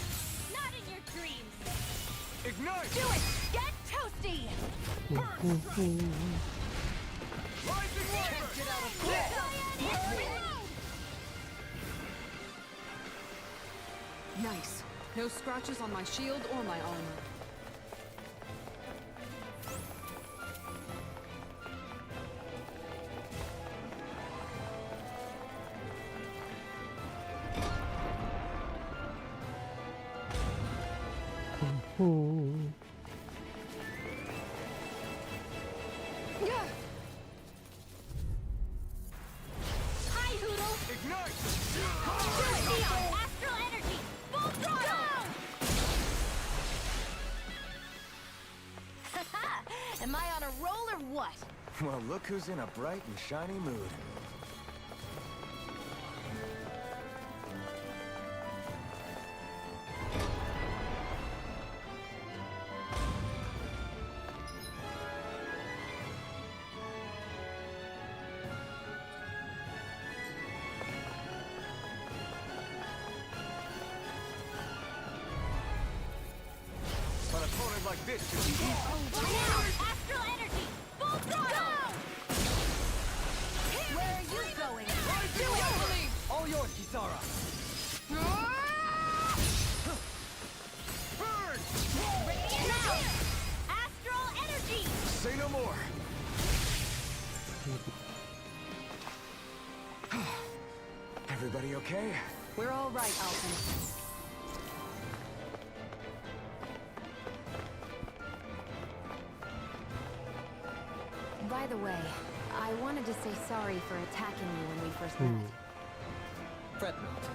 Not in your dreams! Ignite! Do it! Get toasty! Rising Nice. No scratches on my shield or my armor. Hi, Hoodle! Ignite! Do it, Neon! Astral energy! Full throttle! Haha! Am I on a roll or what? Well, look who's in a bright and shiny mood. An opponent like this should be easy. Now! Astral energy! Full throttle! Where are you going? Do it! All yours, Kisara. Burn! Now! Astral energy! Say no more. Everybody okay? We're all right, Alton. By the way, I wanted to say sorry for attacking you when we first met. Fret not.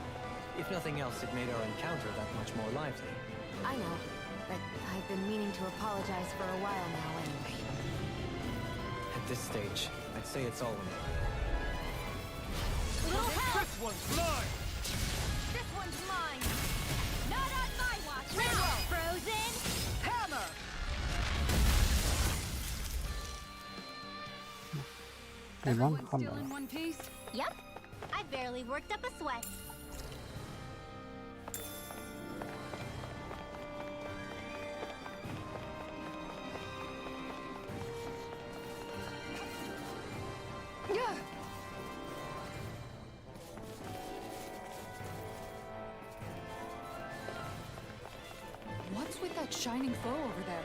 If nothing else, it made our encounter that much more lively. I know, but I've been meaning to apologize for a while now anyway. At this stage, I'd say it's all in order. Little help! This one's mine! This one's mine! Not on my watch! Now! Frozen! Hammer! Everyone still in one piece? Yep. I barely worked up a sweat. What's with that shining foe over there?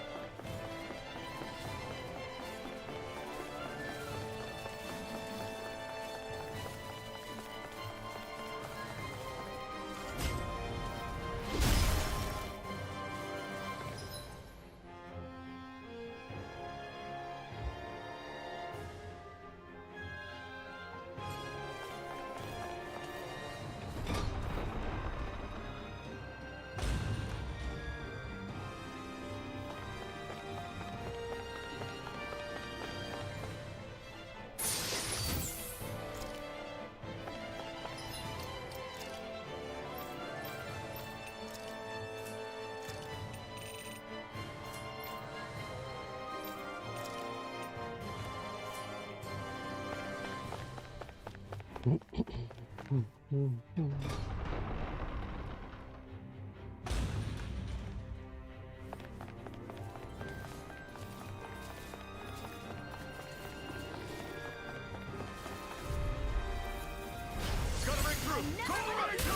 Gotta break through! Go right to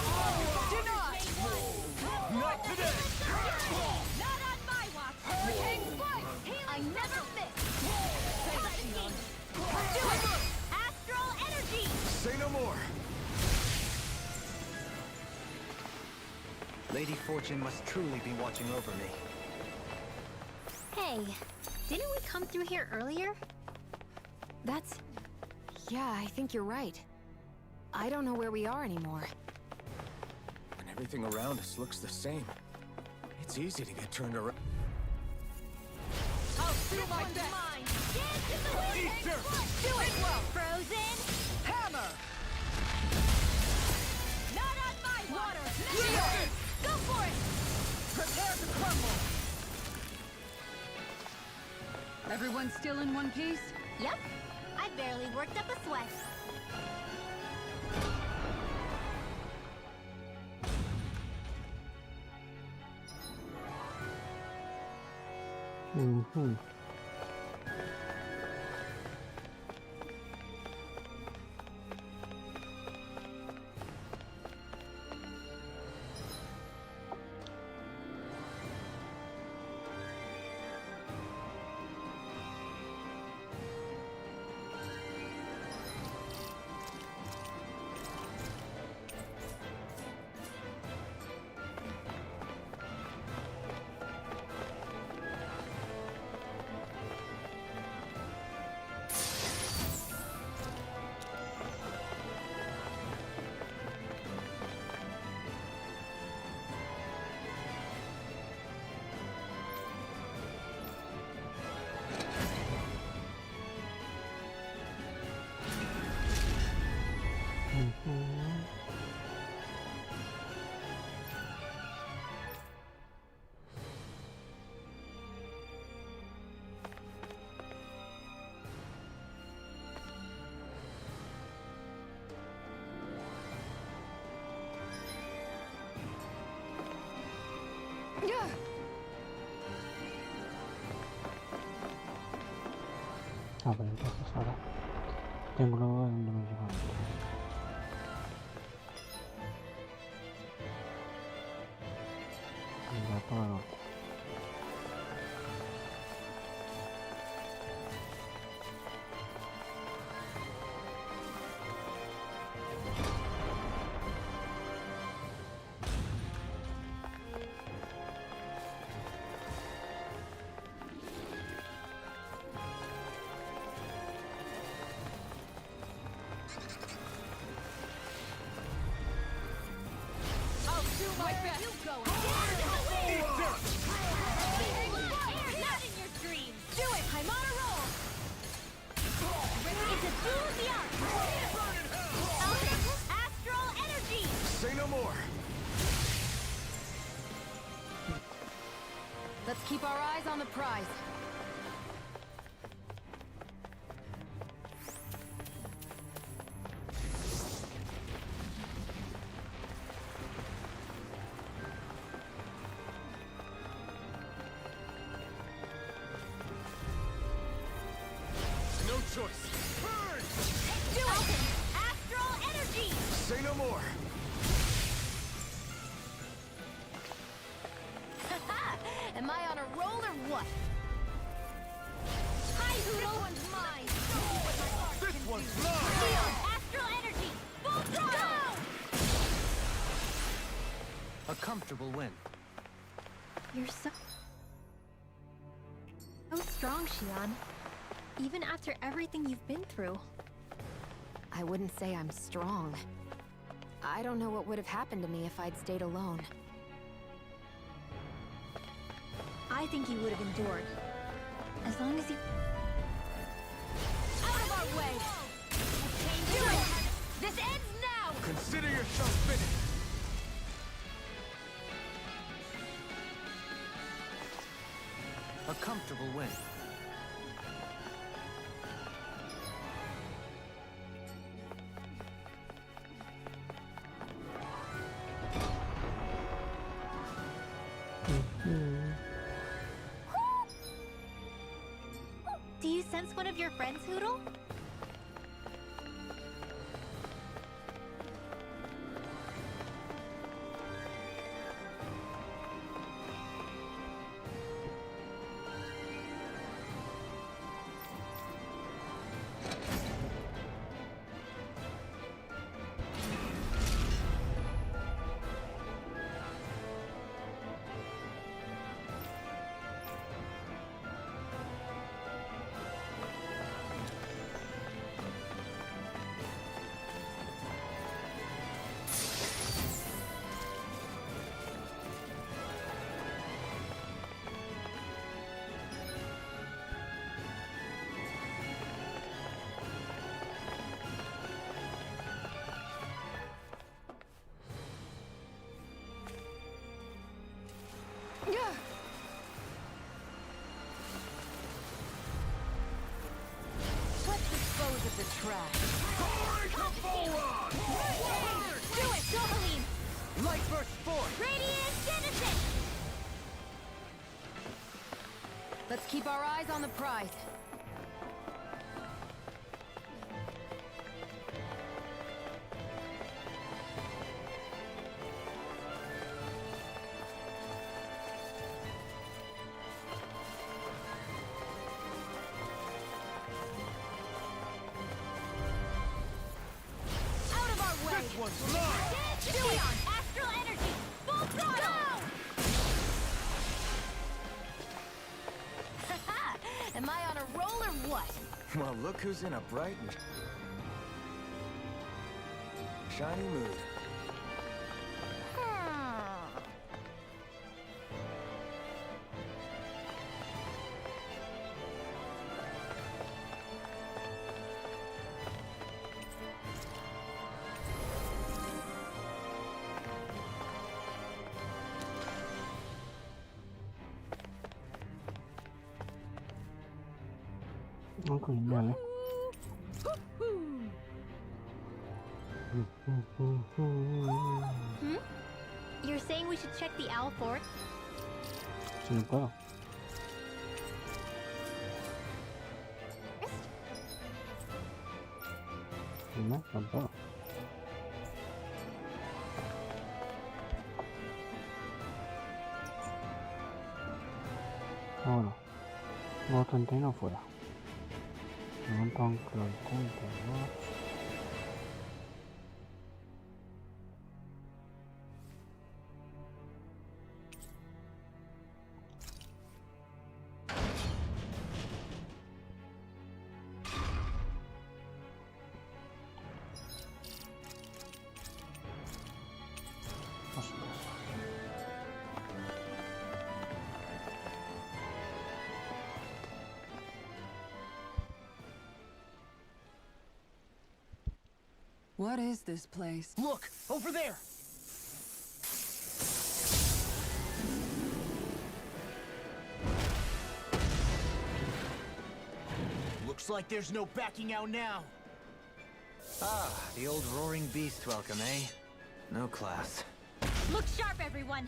Not today! Not on my watch! Hurricane Spike! I never miss! Do it! Astral energy! Say no more! Lady Fortune must truly be watching over me. Hey, didn't we come through here earlier? That's... yeah, I think you're right. I don't know where we are anymore. And everything around us looks the same. It's easy to get turned around. I'll do my best. Mine. Dance in the wind. Do it. Frozen. Hammer. Not on my water. Go for it. Prepare to crumble. Everyone still in one piece? Yep. I barely worked up a sweat. Mhm. A ver, entonces ahora tengo lo de donde me lleva antes. Venga, para el norte. Where are you going? Dance in the wind. Not in your dreams. Do it. I'm on a roll. It's a duel of the arts. Element astral energy. Say no more. Let's keep our eyes on the prize. No choice. Burn! Do it. Astral energy. Say no more. Am I on a roll or what? Hi, Hoodle. One's mine. This one's mine. Shield. Astral energy. Full throttle. A comfortable win. You're so strong, Xian. Even after everything you've been through. I wouldn't say I'm strong. I don't know what would have happened to me if I'd stayed alone. I think you would have endured. As long as you... Out of our way. Do it. This ends now. Consider yourself finished. A comfortable win. Do you sense one of your friends, Hoodle? trash. Do it, Silverine! Light burst forth! Radiant Genesis! Let's keep our eyes on the prize. Out of our way! This one's mine! Beyond astral energy! Full throttle! Haha! Am I on a roll or what? Well, look who's in a bright and shiny mood. Genial, You're saying we should check the owl fort? Si no puedo. No, no puedo. Ah, bueno. Modo 31 fuera. Levanto ancla al 32. What is this place? Look! Over there! Looks like there's no backing out now. Ah, the old roaring beast welcome, eh? No class. Look sharp, everyone!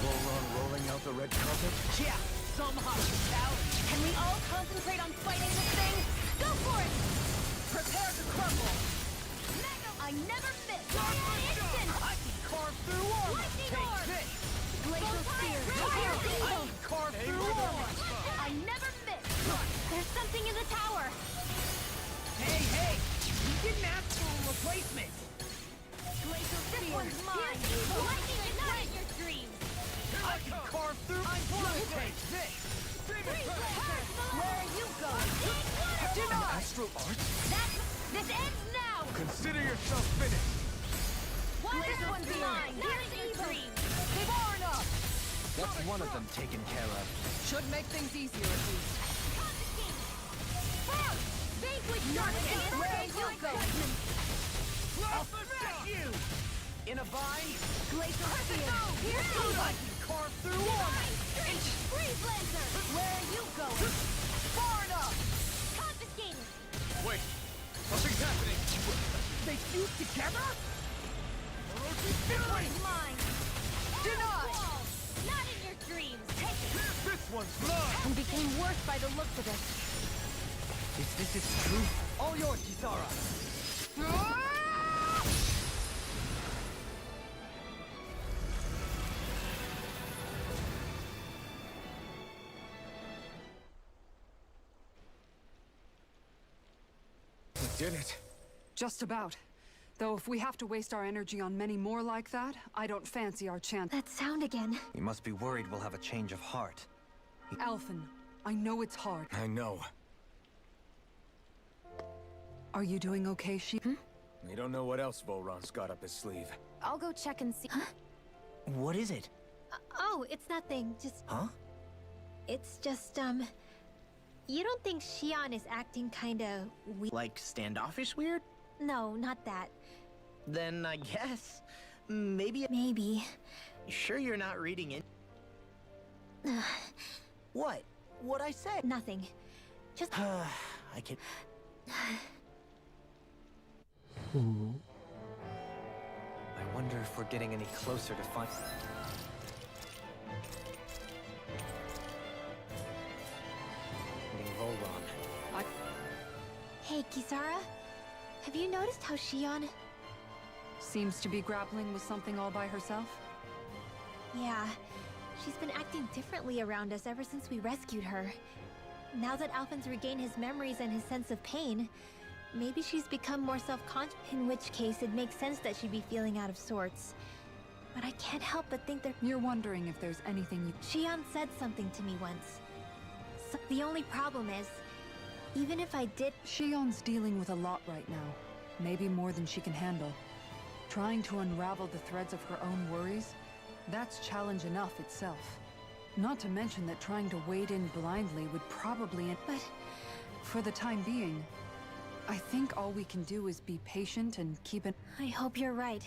Volron rolling out the red carpet? Yeah! Some hospitality! Can we all concentrate on fighting this thing? Go for it! Prepare to crumble! I never miss! Instant! I can carve through armor! Lightning Take orb! this! Glacial Spear! I can carve through armor! I never miss! There's something in the tower! Hey, hey! You didn't ask for a replacement! Glacial Spear! This one's mine! Lightning is not in your dreams! I can carve through... I want to take this! Where are you going? Deny! Astral Arts? This ends now! Consider yourself finished! This one's mine! Not in your dreams! They far enough! That's one of them taken care of. Should make things easier at least. Vanquish darkness! Where are you going? I'll protect you! In a bind? Glacial Spear! Here's I can carve through armor! Freeze Lancer! Where are you going? Far enough! Confiscated! Wait! Something's happening! They fuse together? This one's mine! Denied! Not in your dreams! Take it! This one's mine! And became worse by the looks of it. Is this its truth? All yours, Kisara! We did it! Just about. Though if we have to waste our energy on many more like that, I don't fancy our chance. That sound again. You must be worried we'll have a change of heart. Alphen, I know it's hard. I know. Are you doing okay, She? We don't know what else Volron's got up his sleeve. I'll go check and see. What is it? Oh, it's nothing. Just... Huh? It's just, You don't think Xion is acting kinda weird? Like standoffish weird? No, not that. Then I guess... Maybe... Maybe. Sure you're not reading it? What? What'd I say? Nothing. Just... I can... I wonder if we're getting any closer to find... Volron. Hey, Kisara. Have you noticed how Shion... Seems to be grappling with something all by herself? Yeah. She's been acting differently around us ever since we rescued her. Now that Alphen's regained his memories and his sense of pain, maybe she's become more self-conscious, in which case it makes sense that she'd be feeling out of sorts. But I can't help but think that... You're wondering if there's anything you... Shion said something to me once. So the only problem is, even if I did... Shion's dealing with a lot right now. Maybe more than she can handle. Trying to unravel the threads of her own worries, that's challenge enough itself. Not to mention that trying to wade in blindly would probably... But for the time being, I think all we can do is be patient and keep an... I hope you're right.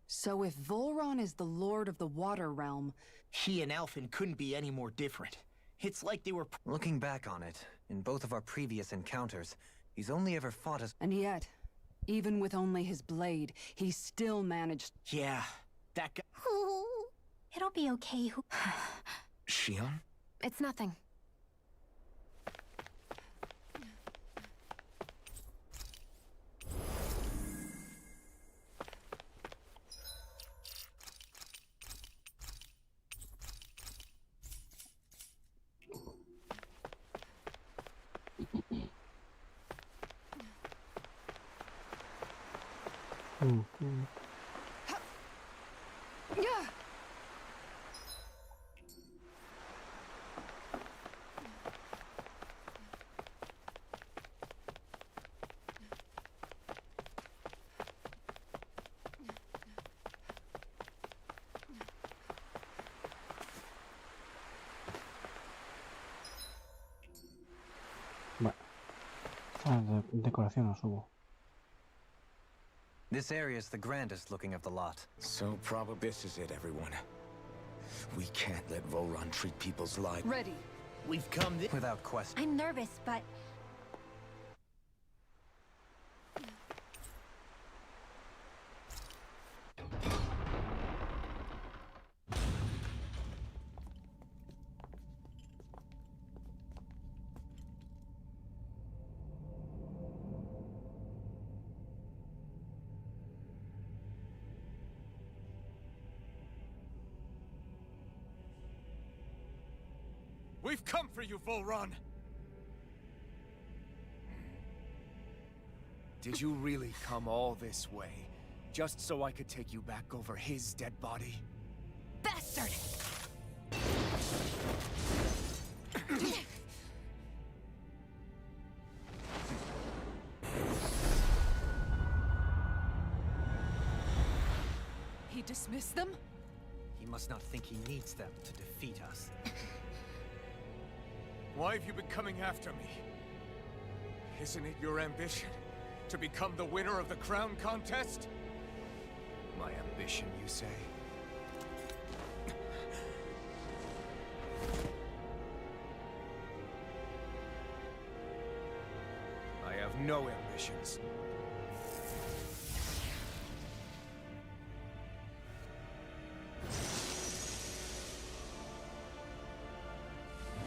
So if Volron is the lord of the water realm... He and Alphen couldn't be any more different. It's like they were... Looking back on it, in both of our previous encounters, he's only ever fought us... And yet, even with only his blade, he still managed... Yeah, that guy... It'll be okay. Shion? It's nothing. Bueno, decoración os subo. This area is the grandest looking of the lot. So probably this is it, everyone. We can't let Volron treat people's lives. Ready. We've come this... Without question. I'm nervous, but... We've come for you, Volron! Did you really come all this way, just so I could take you back over his dead body? Bastard! He dismissed them? He must not think he needs them to defeat us. Why have you been coming after me? Isn't it your ambition to become the winner of the crown contest? My ambition, you say? I have no ambitions.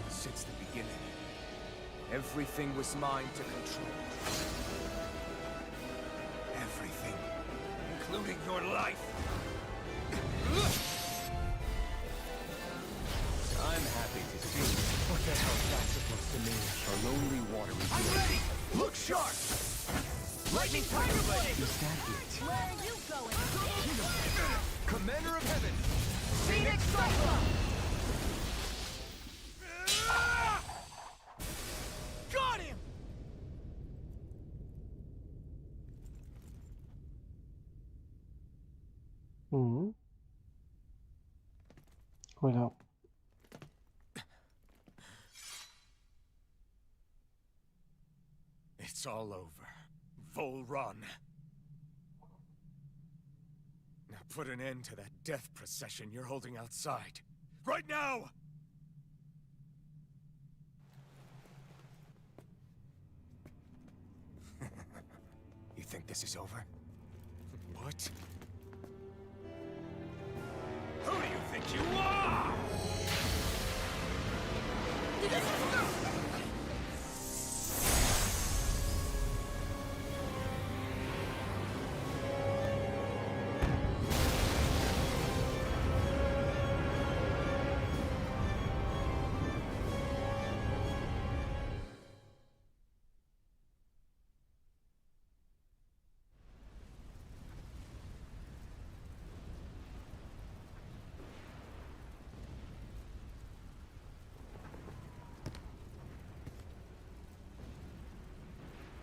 Since the beginning, everything was mine to control. Everything, including your life. I'm happy to see you. What the hell is that supposed to mean? A lonely watery... I'm ready! Look sharp! Lightning tiger blade! Is that it? Where are you going? Commander of Heaven! Phoenix Cyclone! Got him! Cuidado. It's all over. Volron. Now put an end to that death procession you're holding outside. Right now! You think this is over? What? Who do you think you are?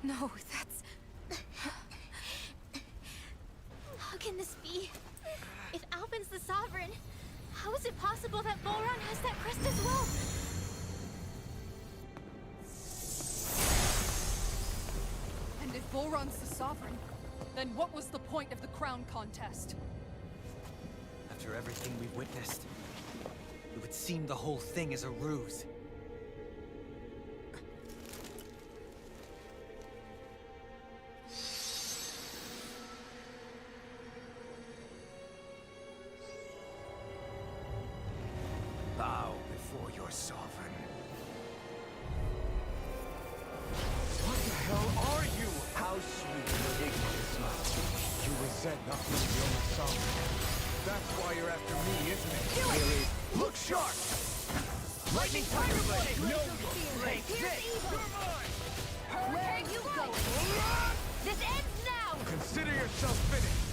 No, that's... How can this be? If Alvin's the Sovereign, how is it possible that Volron has that crest as well? And if Volron's the Sovereign, then what was the point of the crown contest? After everything we've witnessed, it would seem the whole thing is a ruse. Bow before your sovereign. What the hell are you? How sweet your ignorance must be. You resent not being the only sovereign. That's why you're after me, isn't it? Really? Look sharp! Lightning tiger blade! No, your blade! Where are you going? This ends now! Consider yourself finished!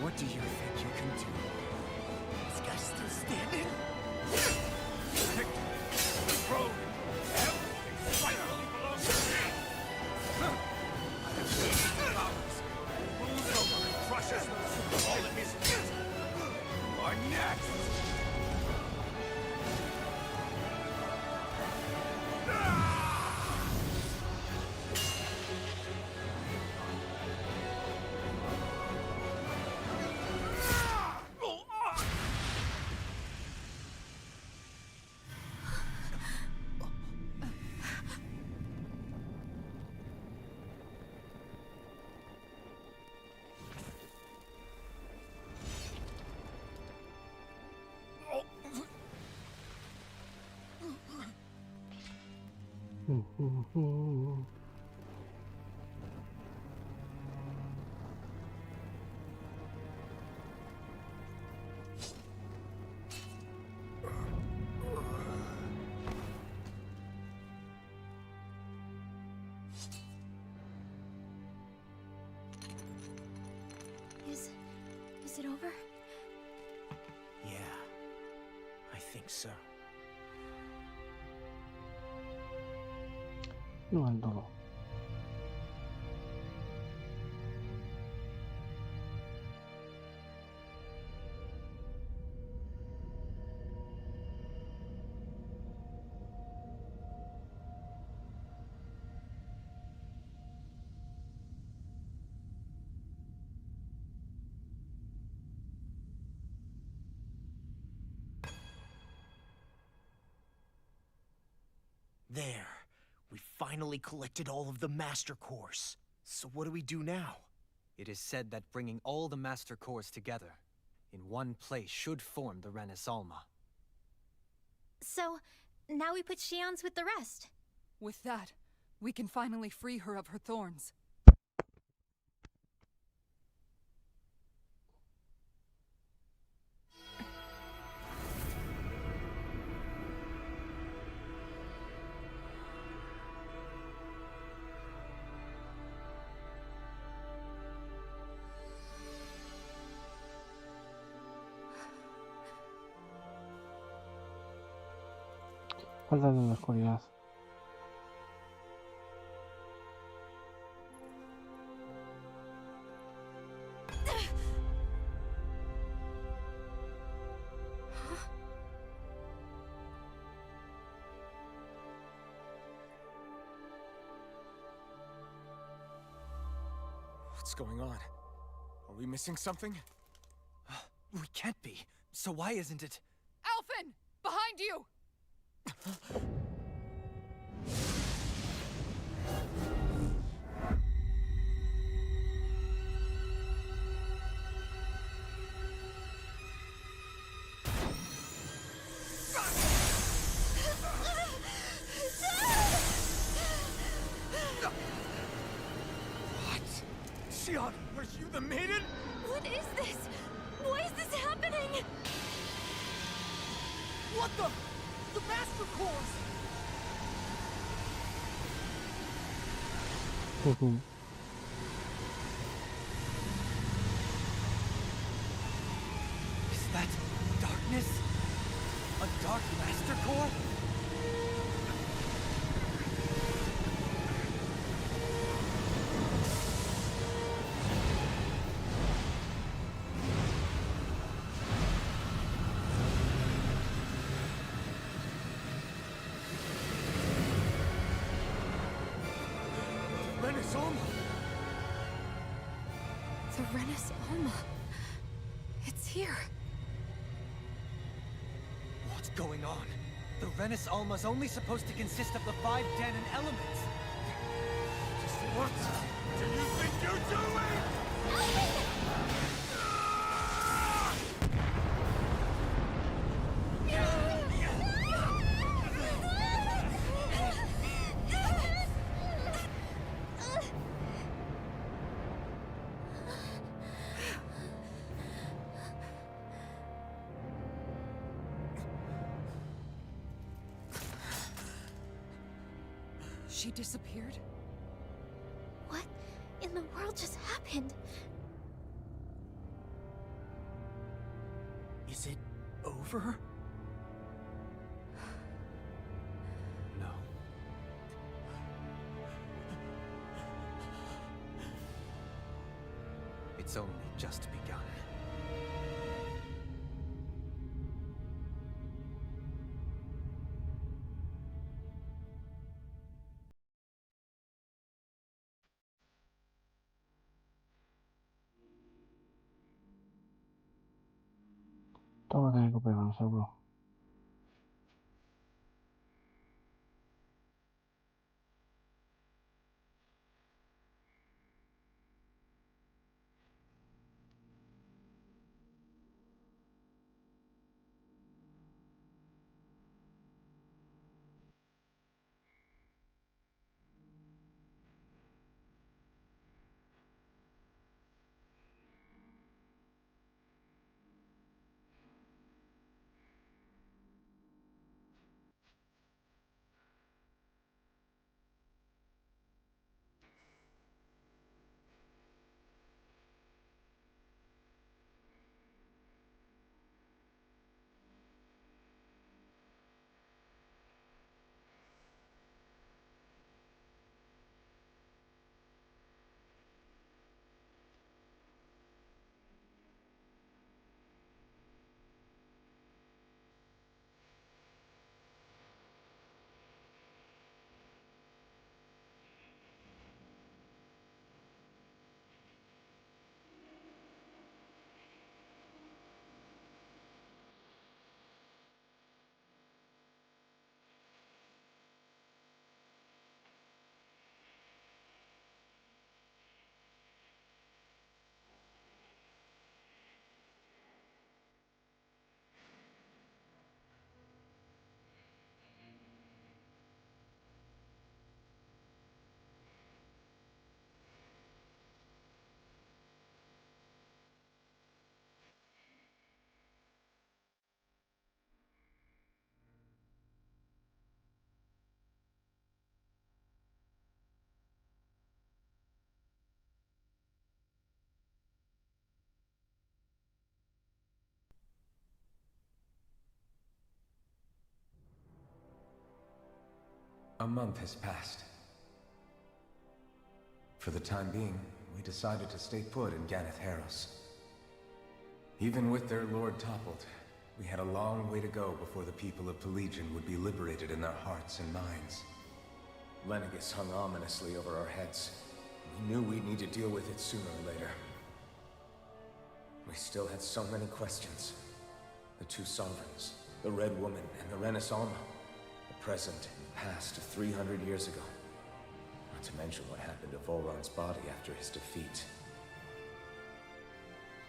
What do you think you can do? This guy's still standing? The throne! Everything finally belongs to me! I have seized the powers. Moves over and crushes those who call him his feet. You are next! over? Yeah, I think so. No del todo. There. We finally collected all of the Master Cores. So what do we do now? It is said that bringing all the Master Cores together in one place should form the Renis Alma. So, now we put Shion's with the rest. With that, we can finally free her of her thorns. Falta de la oscuridad. What's going on? Are we missing something? We can't be. So why isn't it? Alphen! Behind you! Shion, are you the maiden? What is this? Why is this happening? What the? The Master Cores! Is that darkness? A dark Master Core? Renis Alma! The Renis Alma. It's here. What's going on? The Renis Alma's only supposed to consist of the 5 Danon elements. What do you think you're doing? She disappeared? What in the world just happened? Is it over? No. It's only just begun. Todo va a tener que pegar, seguro. A month has passed. For the time being, we decided to stay put in Ganatheros. Even with their lord toppled, we had a long way to go before the people of Pelegion would be liberated in their hearts and minds. Lenegis hung ominously over our heads. We knew we'd need to deal with it sooner or later. We still had so many questions. The two sovereigns, the Red Woman and the Renaissance, the present and past of 300 years ago. Not to mention what happened to Volron's body after his defeat.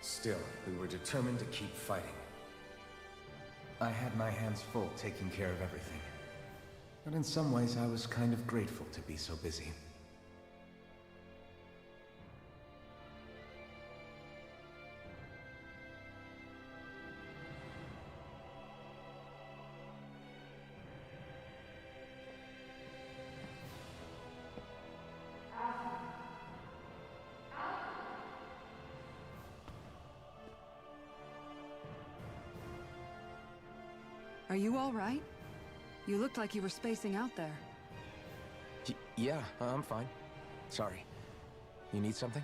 Still, we were determined to keep fighting. I had my hands full taking care of everything. But in some ways, I was kind of grateful to be so busy. Are you all right? You looked like you were spacing out there. Yeah, I'm fine. Sorry. You need something?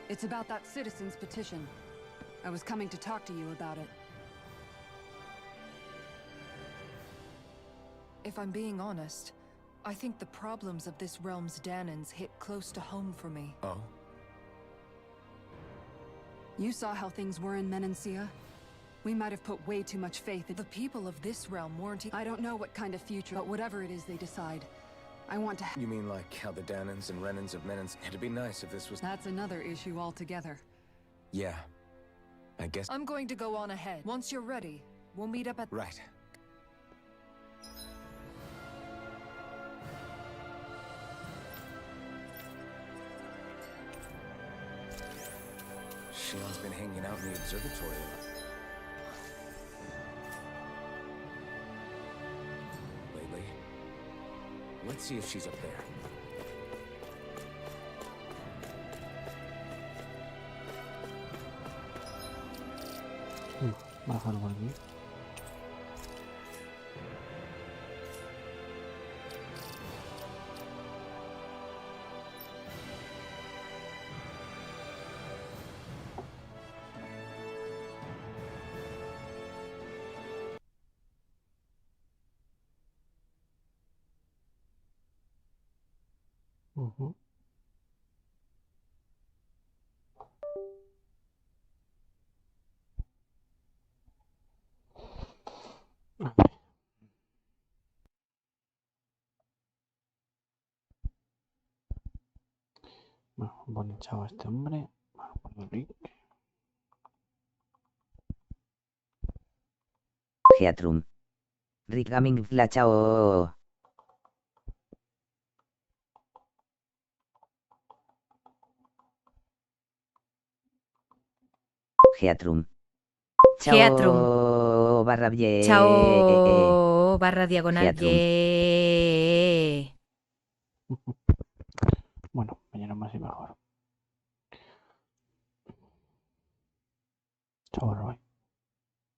It's about that citizen's petition. I was coming to talk to you about it. If I'm being honest, I think the problems of this realm's Danans hit close to home for me. Oh? You saw how things were in Menancia? We might have put way too much faith in The people of this realm weren't... I don't know what kind of future, but whatever it is they decide, I want to You mean like how the Danans and Renans of Menans... It'd be nice if this was... That's another issue altogether. Yeah. I guess... I'm going to go on ahead. Once you're ready, we'll meet up at... Right. Shion's been hanging out in the observatory a lot. Lately. Let's see if she's up there. Bajarlo por aquí. Ujú. A ver. Bueno, buen echado a este hombre. Vamos a poner Rick. Geatrum. Rick Gaming Flachao. Geatrum. Geatrum. Chao barra bien. Chao barra diagonal. Geatrum. Ye. Bueno, mañana más y mejor. Chao, Roy.